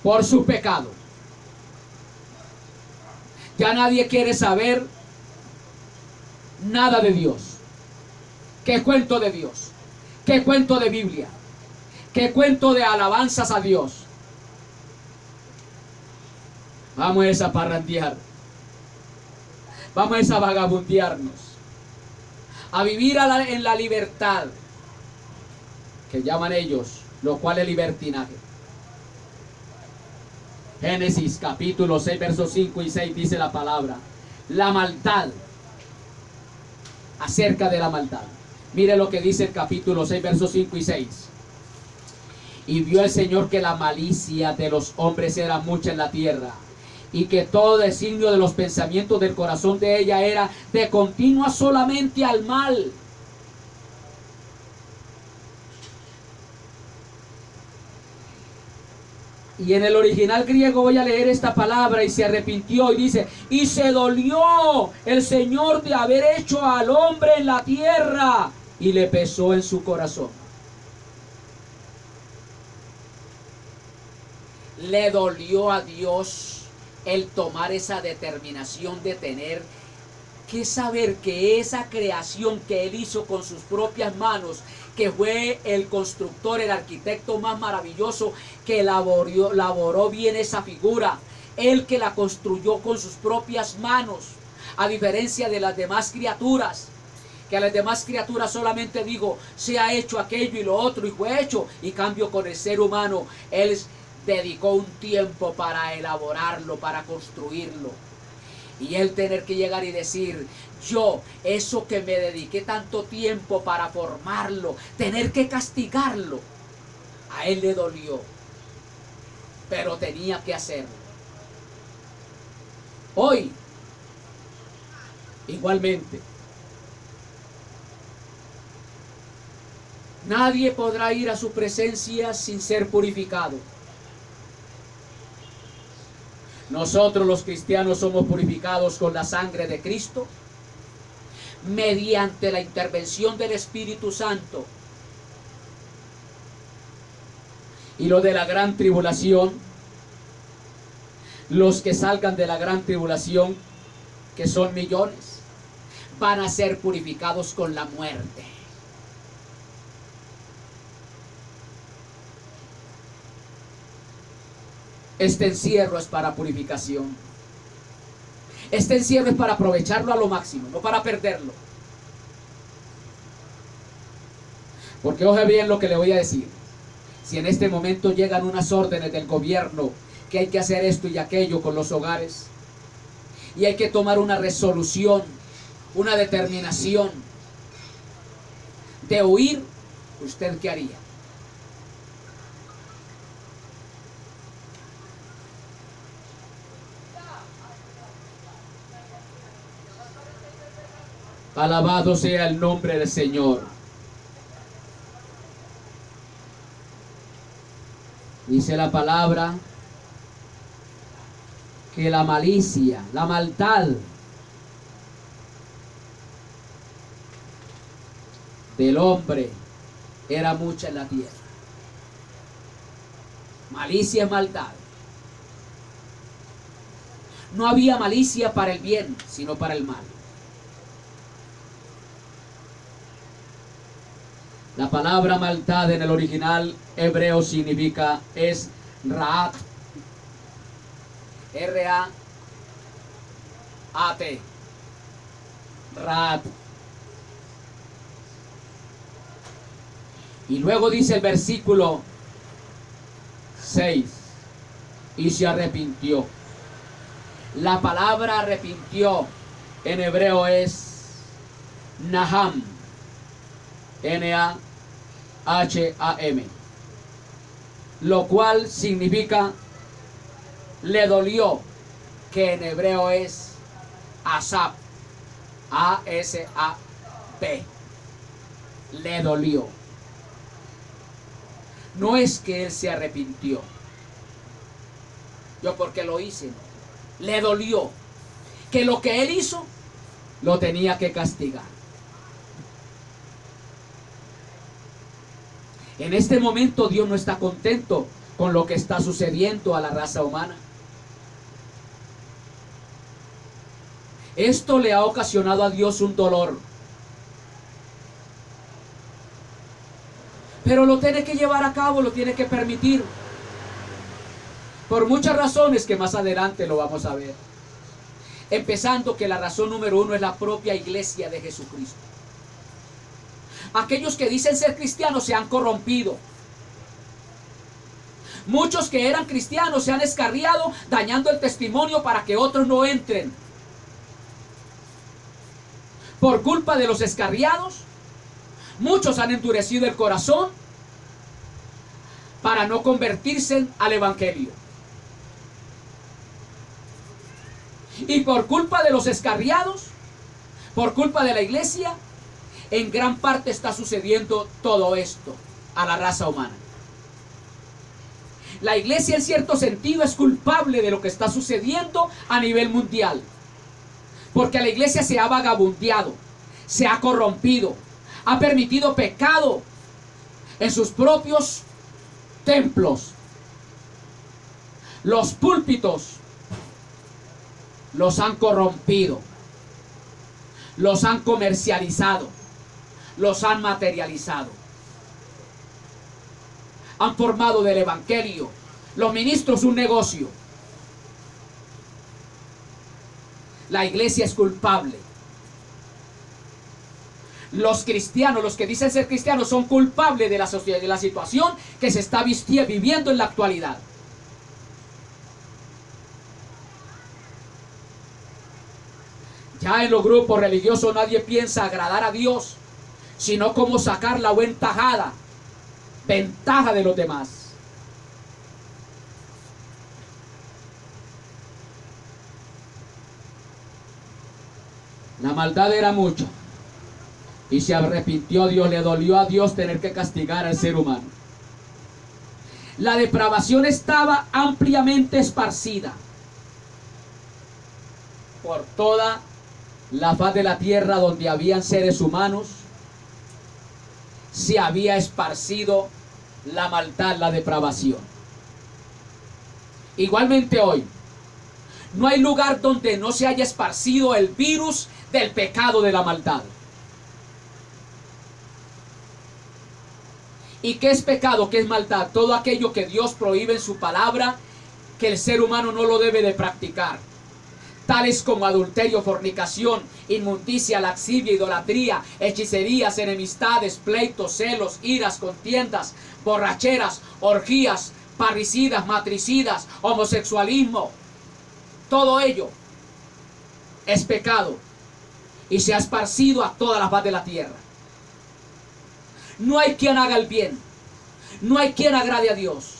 por su pecado. Ya nadie quiere saber nada de Dios. ¿Qué cuento de Dios? ¿Qué cuento de Biblia? ¿Qué cuento de alabanzas a Dios? Vamos a parrandear. Vamos a vagabundearnos, a vivir en la libertad, que llaman ellos, lo cual es libertinaje. Génesis capítulo 6, versos 5 y 6 dice la palabra, la maldad, acerca de la maldad. Mire lo que dice el capítulo 6, versos 5 y 6. Y vio el Señor que la malicia de los hombres era mucha en la tierra, y que todo designio de los pensamientos del corazón de ella era de continua solamente al mal. Y en el original griego voy a leer esta palabra, y se arrepintió, y dice, y se dolió el Señor de haber hecho al hombre en la tierra, y le pesó en su corazón. Le dolió a Dios el tomar esa determinación de tener que saber que esa creación que Él hizo con sus propias manos, que fue el constructor, el arquitecto más maravilloso, que elaboró bien esa figura, Él que la construyó con sus propias manos, a diferencia de las demás criaturas, que a las demás criaturas solamente digo, se ha hecho aquello y lo otro y fue hecho, y cambio con el ser humano, Él dedicó un tiempo para elaborarlo, para construirlo. Y él tener que llegar y decir, yo, eso que me dediqué tanto tiempo para formarlo, tener que castigarlo, a él le dolió, pero tenía que hacerlo. Hoy, igualmente, nadie podrá ir a su presencia sin ser purificado. Nosotros los cristianos somos purificados con la sangre de Cristo mediante la intervención del Espíritu Santo. Y lo de la gran tribulación, los que salgan de la gran tribulación, que son millones, van a ser purificados con la muerte. Este encierro es para purificación. Este encierro es para aprovecharlo a lo máximo, no para perderlo. Porque oje bien lo que le voy a decir. Si en este momento llegan unas órdenes del gobierno que hay que hacer esto y aquello con los hogares, y hay que tomar una resolución, una determinación de huir, ¿usted qué haría? Alabado sea el nombre del Señor. Dice la palabra que la malicia, la maldad del hombre era mucha en la tierra. Malicia es maldad. No había malicia para el bien, sino para el mal. La palabra maldad en el original hebreo significa, es Ra'at. R-A-A-T. Ra'at. Y luego dice el versículo 6. Y se arrepintió. La palabra arrepintió en hebreo es Naham. N-A-H-A-M, lo cual significa le dolió, que en hebreo es Asap, A-S-A-P, le dolió. No es que él se arrepintió, yo porque lo hice, le dolió, que lo que él hizo lo tenía que castigar. En este momento Dios no está contento con lo que está sucediendo a la raza humana. Esto le ha ocasionado a Dios un dolor. Pero lo tiene que llevar a cabo, lo tiene que permitir. Por muchas razones que más adelante lo vamos a ver. Empezando que la razón número uno es la propia iglesia de Jesucristo. Aquellos que dicen ser cristianos se han corrompido. Muchos que eran cristianos se han escarriado, dañando el testimonio para que otros no entren. Por culpa de los escarriados, muchos han endurecido el corazón para no convertirse al evangelio. Y por culpa de los escarriados, por culpa de la iglesia, en gran parte está sucediendo todo esto a la raza humana. La iglesia en cierto sentido es culpable de lo que está sucediendo a nivel mundial. Porque la iglesia se ha vagabundeado, se ha corrompido, ha permitido pecado en sus propios templos. Los púlpitos los han corrompido, los han comercializado, los han materializado. Han formado del evangelio, los ministros, un negocio. La iglesia es culpable. Los cristianos, los que dicen ser cristianos, son culpables de la sociedad, de la situación que se está viviendo en la actualidad. Ya en los grupos religiosos nadie piensa agradar a Dios, sino cómo sacar la ventaja de los demás. La maldad era mucha y se arrepintió Dios, le dolió a Dios tener que castigar al ser humano. La depravación estaba ampliamente esparcida por toda la faz de la tierra donde habían seres humanos. Se había esparcido la maldad, la depravación. Igualmente hoy, no hay lugar donde no se haya esparcido el virus del pecado, de la maldad. ¿Y qué es pecado? ¿Qué es maldad? Todo aquello que Dios prohíbe en su palabra, que el ser humano no lo debe de practicar. Tales como adulterio, fornicación, inmundicia, lascivia, idolatría, hechicerías, enemistades, pleitos, celos, iras, contiendas, borracheras, orgías, parricidas, matricidas, homosexualismo. Todo ello es pecado y se ha esparcido a toda la faz de la tierra. No hay quien haga el bien, no hay quien agrade a Dios.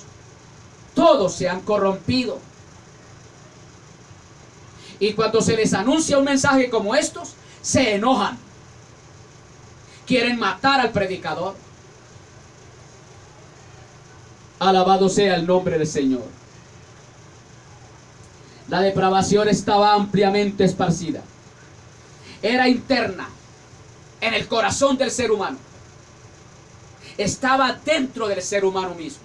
Todos se han corrompido. Y cuando se les anuncia un mensaje como estos, se enojan. Quieren matar al predicador. Alabado sea el nombre del Señor. La depravación estaba ampliamente esparcida. Era interna, en el corazón del ser humano. Estaba dentro del ser humano mismo.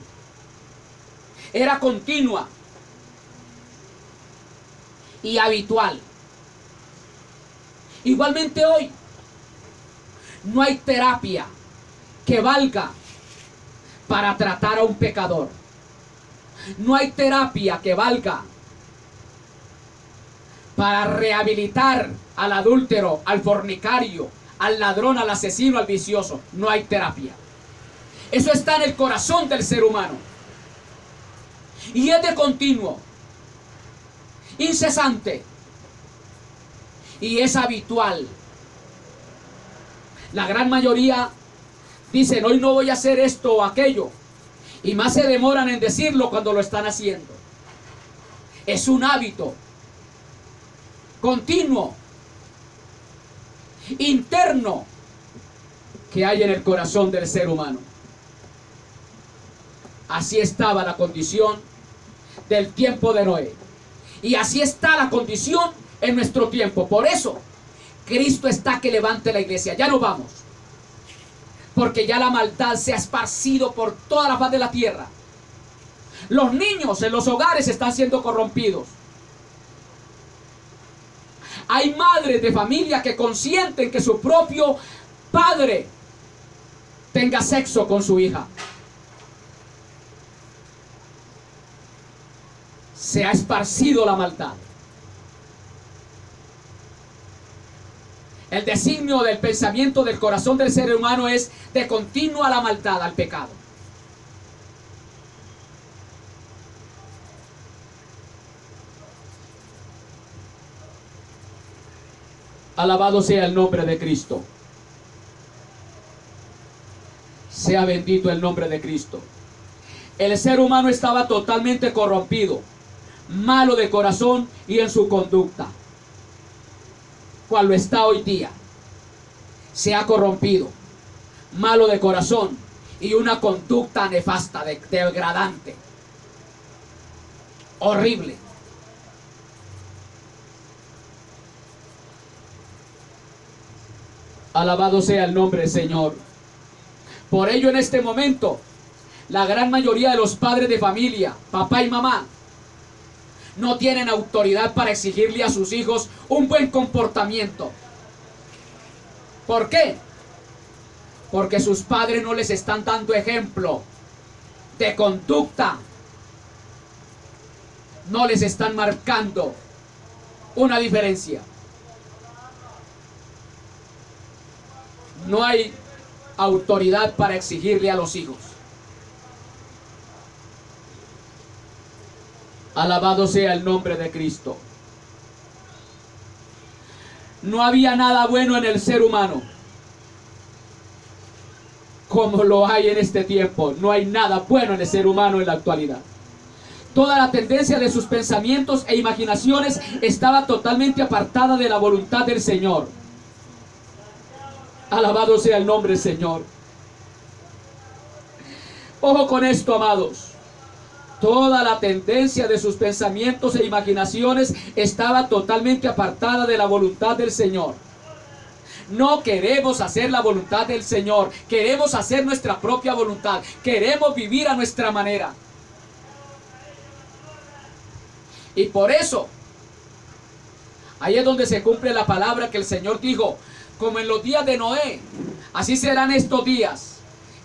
Era continua y habitual. Igualmente hoy, no hay terapia que valga para tratar a un pecador. No hay terapia que valga para rehabilitar al adúltero, al fornicario, al ladrón, al asesino, al vicioso. No hay terapia. Eso está en el corazón del ser humano. Y es de continuo, incesante, y es habitual. La gran mayoría dicen: hoy no voy a hacer esto o aquello, y más se demoran en decirlo cuando lo están haciendo. Es un hábito continuo, interno, que hay en el corazón del ser humano. Así estaba la condición del tiempo de Noé. Y así está la condición en nuestro tiempo. Por eso, Cristo está que levante la iglesia. Ya no vamos. Porque ya la maldad se ha esparcido por toda la faz de la tierra. Los niños en los hogares están siendo corrompidos. Hay madres de familia que consienten que su propio padre tenga sexo con su hija. Se ha esparcido la maldad. El designio del pensamiento del corazón del ser humano es de continuo a la maldad, al pecado. Alabado sea el nombre de Cristo. Sea bendito el nombre de Cristo. El ser humano estaba totalmente corrompido, malo de corazón y en su conducta, cual lo está hoy día. Se ha corrompido, malo de corazón y una conducta nefasta, degradante, horrible. Alabado sea el nombre del Señor. Por ello, en este momento, la gran mayoría de los padres de familia, papá y mamá, no tienen autoridad para exigirle a sus hijos un buen comportamiento. ¿Por qué? Porque sus padres no les están dando ejemplo de conducta. No les están marcando una diferencia. No hay autoridad para exigirle a los hijos. Alabado sea el nombre de Cristo. No había nada bueno en el ser humano como lo hay en este tiempo. No hay nada bueno en el ser humano en la actualidad. Toda la tendencia de sus pensamientos e imaginaciones estaba totalmente apartada de la voluntad del Señor. Alabado sea el nombre del Señor. Ojo con esto, amados. Toda la tendencia de sus pensamientos e imaginaciones estaba totalmente apartada de la voluntad del Señor. No queremos hacer la voluntad del Señor. Queremos hacer nuestra propia voluntad. Queremos vivir a nuestra manera. Y por eso, ahí es donde se cumple la palabra que el Señor dijo: como en los días de Noé, así serán estos días.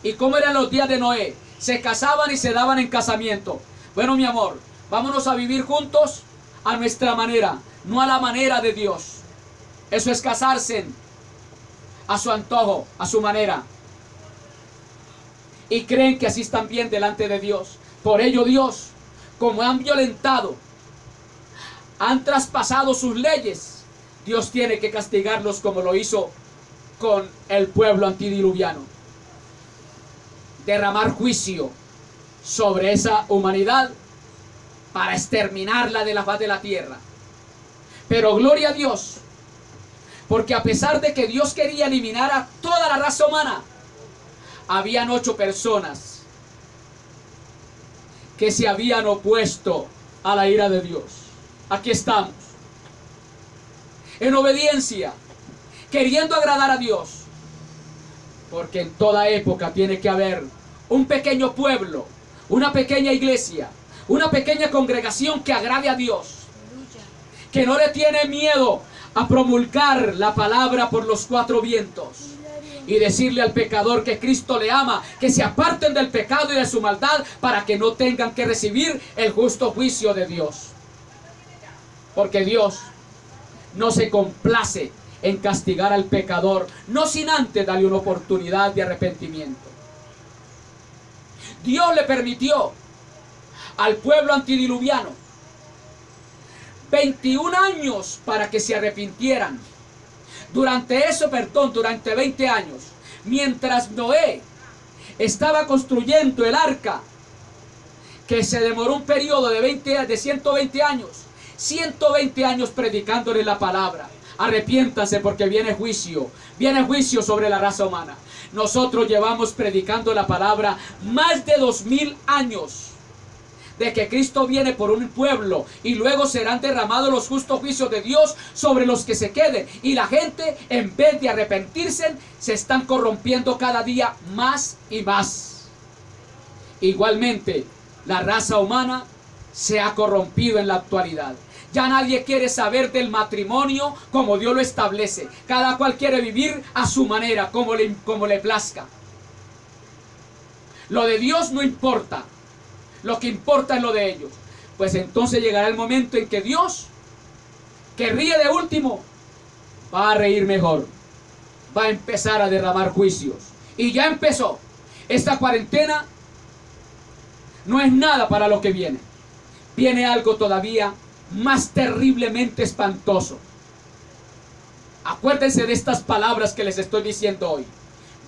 ¿Y cómo eran los días de Noé? Se casaban y se daban en casamiento. Bueno, mi amor, vámonos a vivir juntos a nuestra manera, no a la manera de Dios. Eso es casarse a su antojo, a su manera. Y creen que así están bien delante de Dios. Por ello Dios, como han violentado, han traspasado sus leyes, Dios tiene que castigarlos como lo hizo con el pueblo antidiluviano. Derramar juicio sobre esa humanidad para exterminarla de la faz de la tierra. Pero gloria a Dios, porque a pesar de que Dios quería eliminar a toda la raza humana, habían 8 personas que se habían opuesto a la ira de Dios. Aquí estamos, en obediencia, queriendo agradar a Dios, porque en toda época tiene que haber un pequeño pueblo, una pequeña iglesia, una pequeña congregación que agrade a Dios, que no le tiene miedo a promulgar la palabra por los 4 vientos y decirle al pecador que Cristo le ama, que se aparten del pecado y de su maldad para que no tengan que recibir el justo juicio de Dios. Porque Dios no se complace en castigar al pecador, no sin antes darle una oportunidad de arrepentimiento. Dios le permitió al pueblo antidiluviano 21 años para que se arrepintieran. Durante 20 años, mientras Noé estaba construyendo el arca, que se demoró un periodo de 120 años, 120 años predicándole la palabra. Arrepiéntanse porque viene juicio sobre la raza humana. Nosotros llevamos predicando la palabra más de 2000 años, de que Cristo viene por un pueblo y luego serán derramados los justos juicios de Dios sobre los que se queden. Y la gente, en vez de arrepentirse, se están corrompiendo cada día más y más. Igualmente, la raza humana se ha corrompido en la actualidad. Ya nadie quiere saber del matrimonio como Dios lo establece. Cada cual quiere vivir a su manera, como le plazca. Lo de Dios no importa. Lo que importa es lo de ellos. Pues entonces llegará el momento en que Dios, que ríe de último, va a reír mejor. va a empezar a derramar juicios. Y ya empezó. Esta cuarentena no es nada para lo que viene. Viene algo todavía más terriblemente espantoso. Acuérdense de estas palabras que les estoy diciendo hoy.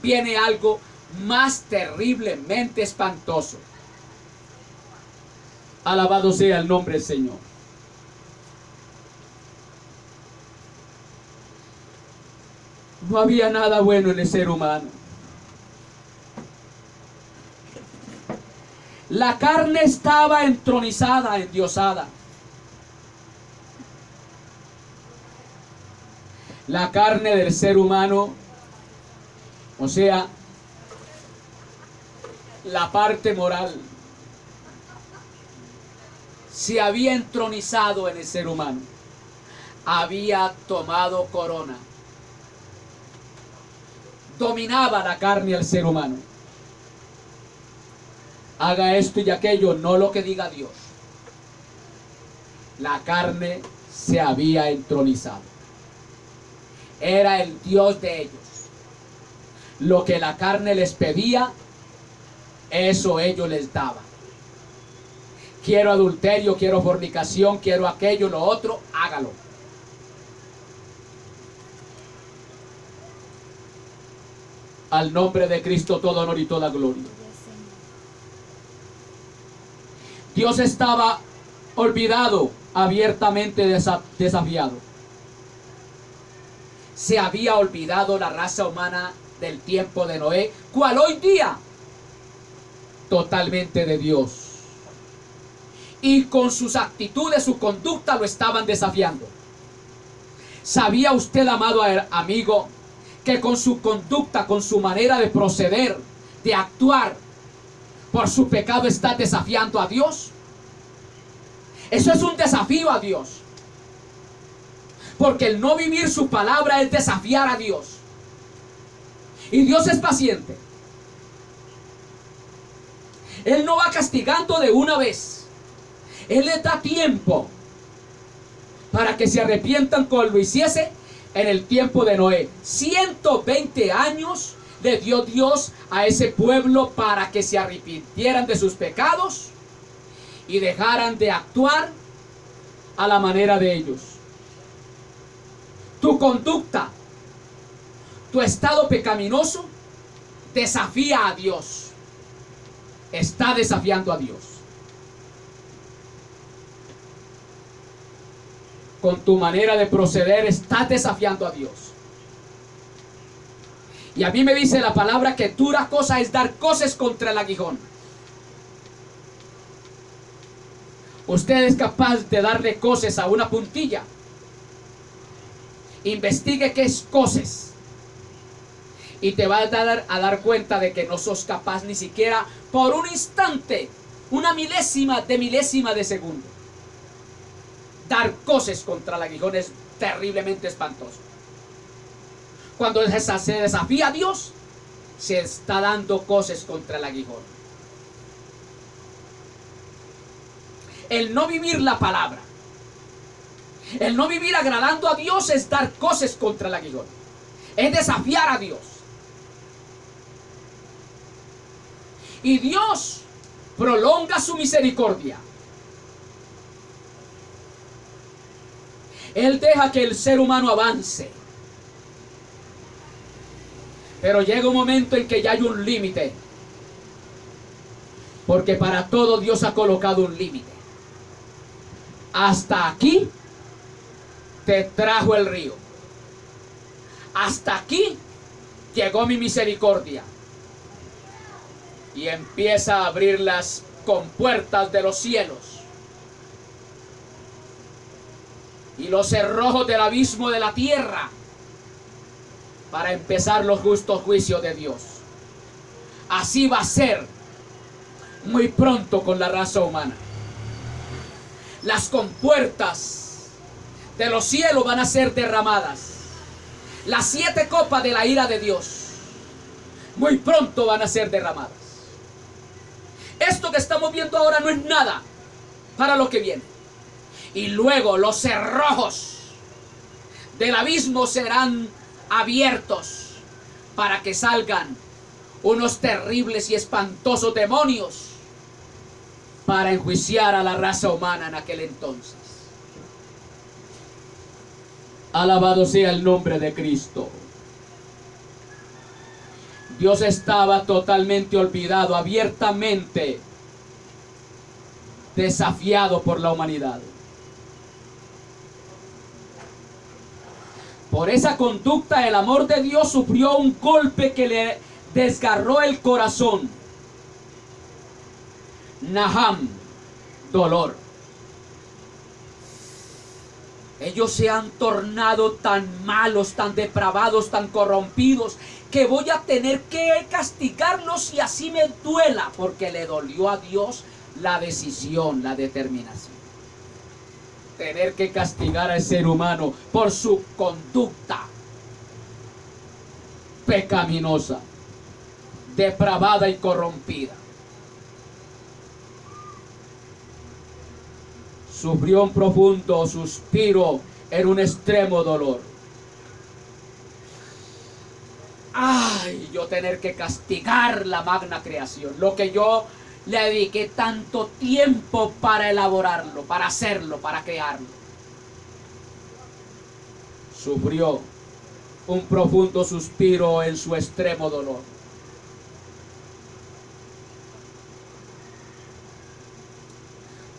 Viene algo más terriblemente espantoso. Alabado sea el nombre del Señor. No había nada bueno en el ser humano. La carne estaba entronizada, endiosada. La carne del ser humano, o sea, la parte moral, se había entronizado en el ser humano. Había tomado corona. Dominaba la carne al ser humano. Haga esto y aquello, no lo que diga Dios. La carne se había entronizado. Era el Dios de ellos. Lo que la carne les pedía, eso ellos les daban. Quiero adulterio, quiero fornicación, quiero aquello, lo otro, hágalo. Al nombre de Cristo todo honor y toda gloria. Dios estaba olvidado, abiertamente desafiado. Se había olvidado la raza humana del tiempo de Noé, cual hoy día totalmente de Dios. Y con sus actitudes, su conducta lo estaban desafiando. ¿Sabía usted, amado amigo, que con su conducta, con su manera de proceder, de actuar, por su pecado está desafiando a Dios? Eso es un desafío a Dios. Porque el no vivir su palabra es desafiar a Dios. Y Dios es paciente. Él no va castigando de una vez. Él les da tiempo para que se arrepientan como lo hiciese en el tiempo de Noé. 120 años le dio Dios a ese pueblo para que se arrepintieran de sus pecados y dejaran de actuar a la manera de ellos. Tu conducta, tu estado pecaminoso desafía a Dios. Está desafiando a Dios. Con tu manera de proceder estás desafiando a Dios. Y a mí me dice la palabra que dura cosa es dar coces contra el aguijón. Usted es capaz de darle coces a una puntilla. Investigue qué es coces. Y te vas a dar cuenta de que no sos capaz ni siquiera por un instante, una milésima de segundo. Dar coces contra el aguijón es terriblemente espantoso. Cuando se desafía a Dios, se está dando coces contra el aguijón. El no vivir la palabra, el no vivir agradando a Dios es dar coces contra el aguijón. Es desafiar a Dios. Y Dios prolonga su misericordia. Él deja que el ser humano avance. Pero llega un momento en que ya hay un límite. Porque para todo Dios ha colocado un límite. Hasta aquí te trajo el río. Hasta aquí llegó mi misericordia. Y empieza a abrir las compuertas de los cielos. Y los cerrojos del abismo de la tierra. Para empezar los justos juicios de Dios. Así va a ser muy pronto con la raza humana. Las compuertas de los cielos van a ser derramadas. Las 7 copas de la ira de Dios muy pronto van a ser derramadas. Esto que estamos viendo ahora no es nada para lo que viene. Y luego los cerrojos del abismo serán abiertos. para que salgan unos terribles y espantosos demonios para enjuiciar a la raza humana en aquel entonces. Alabado sea el nombre de Cristo. Dios estaba totalmente olvidado, abiertamente desafiado por la humanidad. Por esa conducta, el amor de Dios sufrió un golpe que le desgarró el corazón. Naham, dolor. Ellos se han tornado tan malos, tan depravados, tan corrompidos, que voy a tener que castigarlos y así me duela, porque le dolió a Dios la decisión, la determinación. Tener que castigar al ser humano por su conducta pecaminosa, depravada y corrompida. Sufrió un profundo suspiro en un extremo dolor. Ay, yo tener que castigar la magna creación, lo que yo le dediqué tanto tiempo para elaborarlo, para hacerlo, para crearlo. Sufrió un profundo suspiro en su extremo dolor.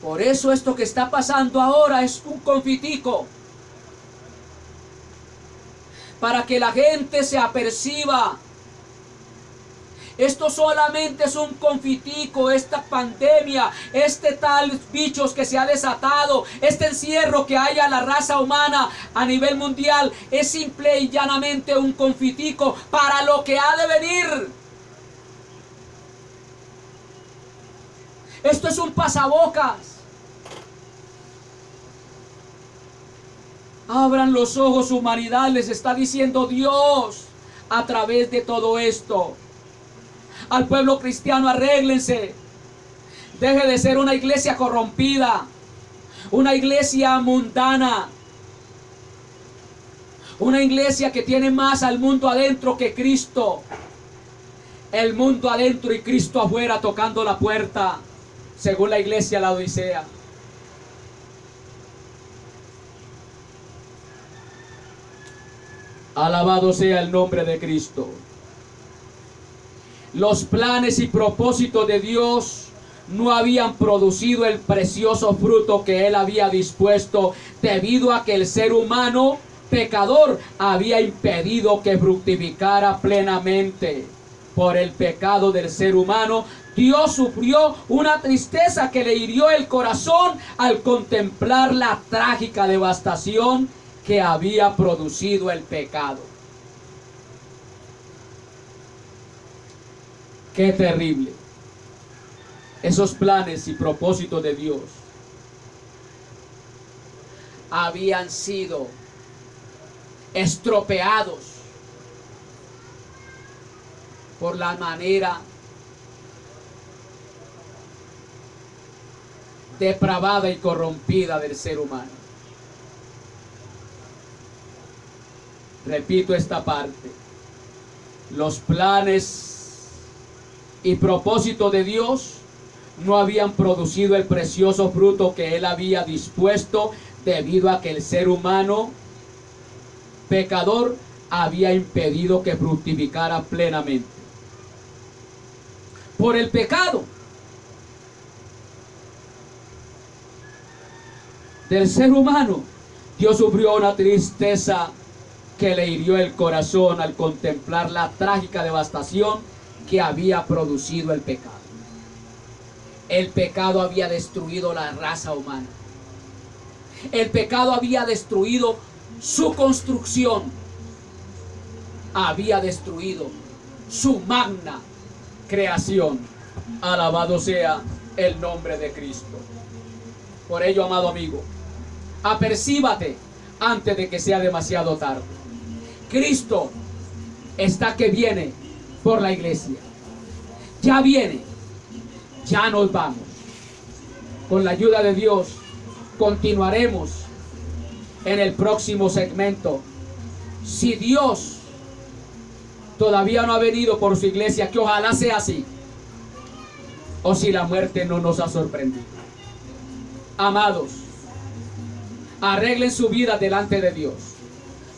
Por eso esto que está pasando ahora es un confitico, para que la gente se aperciba. Esto solamente es un confitico, esta pandemia, este tal bichos que se ha desatado, este encierro que hay a la raza humana a nivel mundial, es simple y llanamente un confitico para lo que ha de venir. Esto es un pasabocas. Abran los ojos, humanidad, les está diciendo Dios a través de todo esto. Al pueblo cristiano, arréglense. Deje de ser una iglesia corrompida, una iglesia mundana, una iglesia que tiene más al mundo adentro que Cristo. El mundo adentro y Cristo afuera tocando la puerta, según la iglesia la Odisea. Alabado sea el nombre de Cristo. Los planes y propósitos de Dios no habían producido el precioso fruto que Él había dispuesto, debido a que el ser humano pecador había impedido que fructificara plenamente. Por el pecado del ser humano, Dios sufrió una tristeza que le hirió el corazón al contemplar la trágica devastación que había producido el pecado. Qué terrible. Esos planes y propósitos de Dios habían sido estropeados por la manera depravada y corrompida del ser humano. Repito esta parte. Los planes y propósitos de Dios no habían producido el precioso fruto que Él había dispuesto, debido a que el ser humano pecador había impedido que fructificara plenamente. Por el pecado del ser humano, Dios sufrió una tristeza que le hirió el corazón al contemplar la trágica devastación que había producido el pecado. El pecado había destruido la raza humana. El pecado había destruido su construcción. Había destruido su magna creación. Alabado sea el nombre de Cristo. Por ello, amado amigo, apercíbate antes de que sea demasiado tarde. Cristo está que viene por la iglesia. Ya viene. Ya nos vamos. Con la ayuda de Dios continuaremos en el próximo segmento, si Dios todavía no ha venido por su iglesia, que ojalá sea así, o si la muerte no nos ha sorprendido. Amados, arreglen su vida delante de Dios.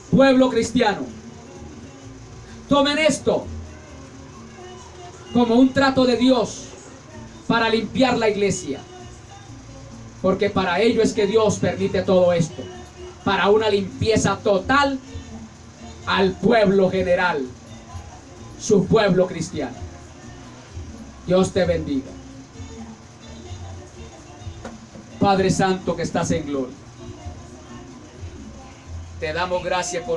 Pueblo cristiano, tomen esto como un trato de Dios para limpiar la iglesia, porque para ello es que Dios permite todo esto, para una limpieza total al pueblo general, su pueblo cristiano. Dios te bendiga. Padre Santo que estás en gloria, te damos gracias por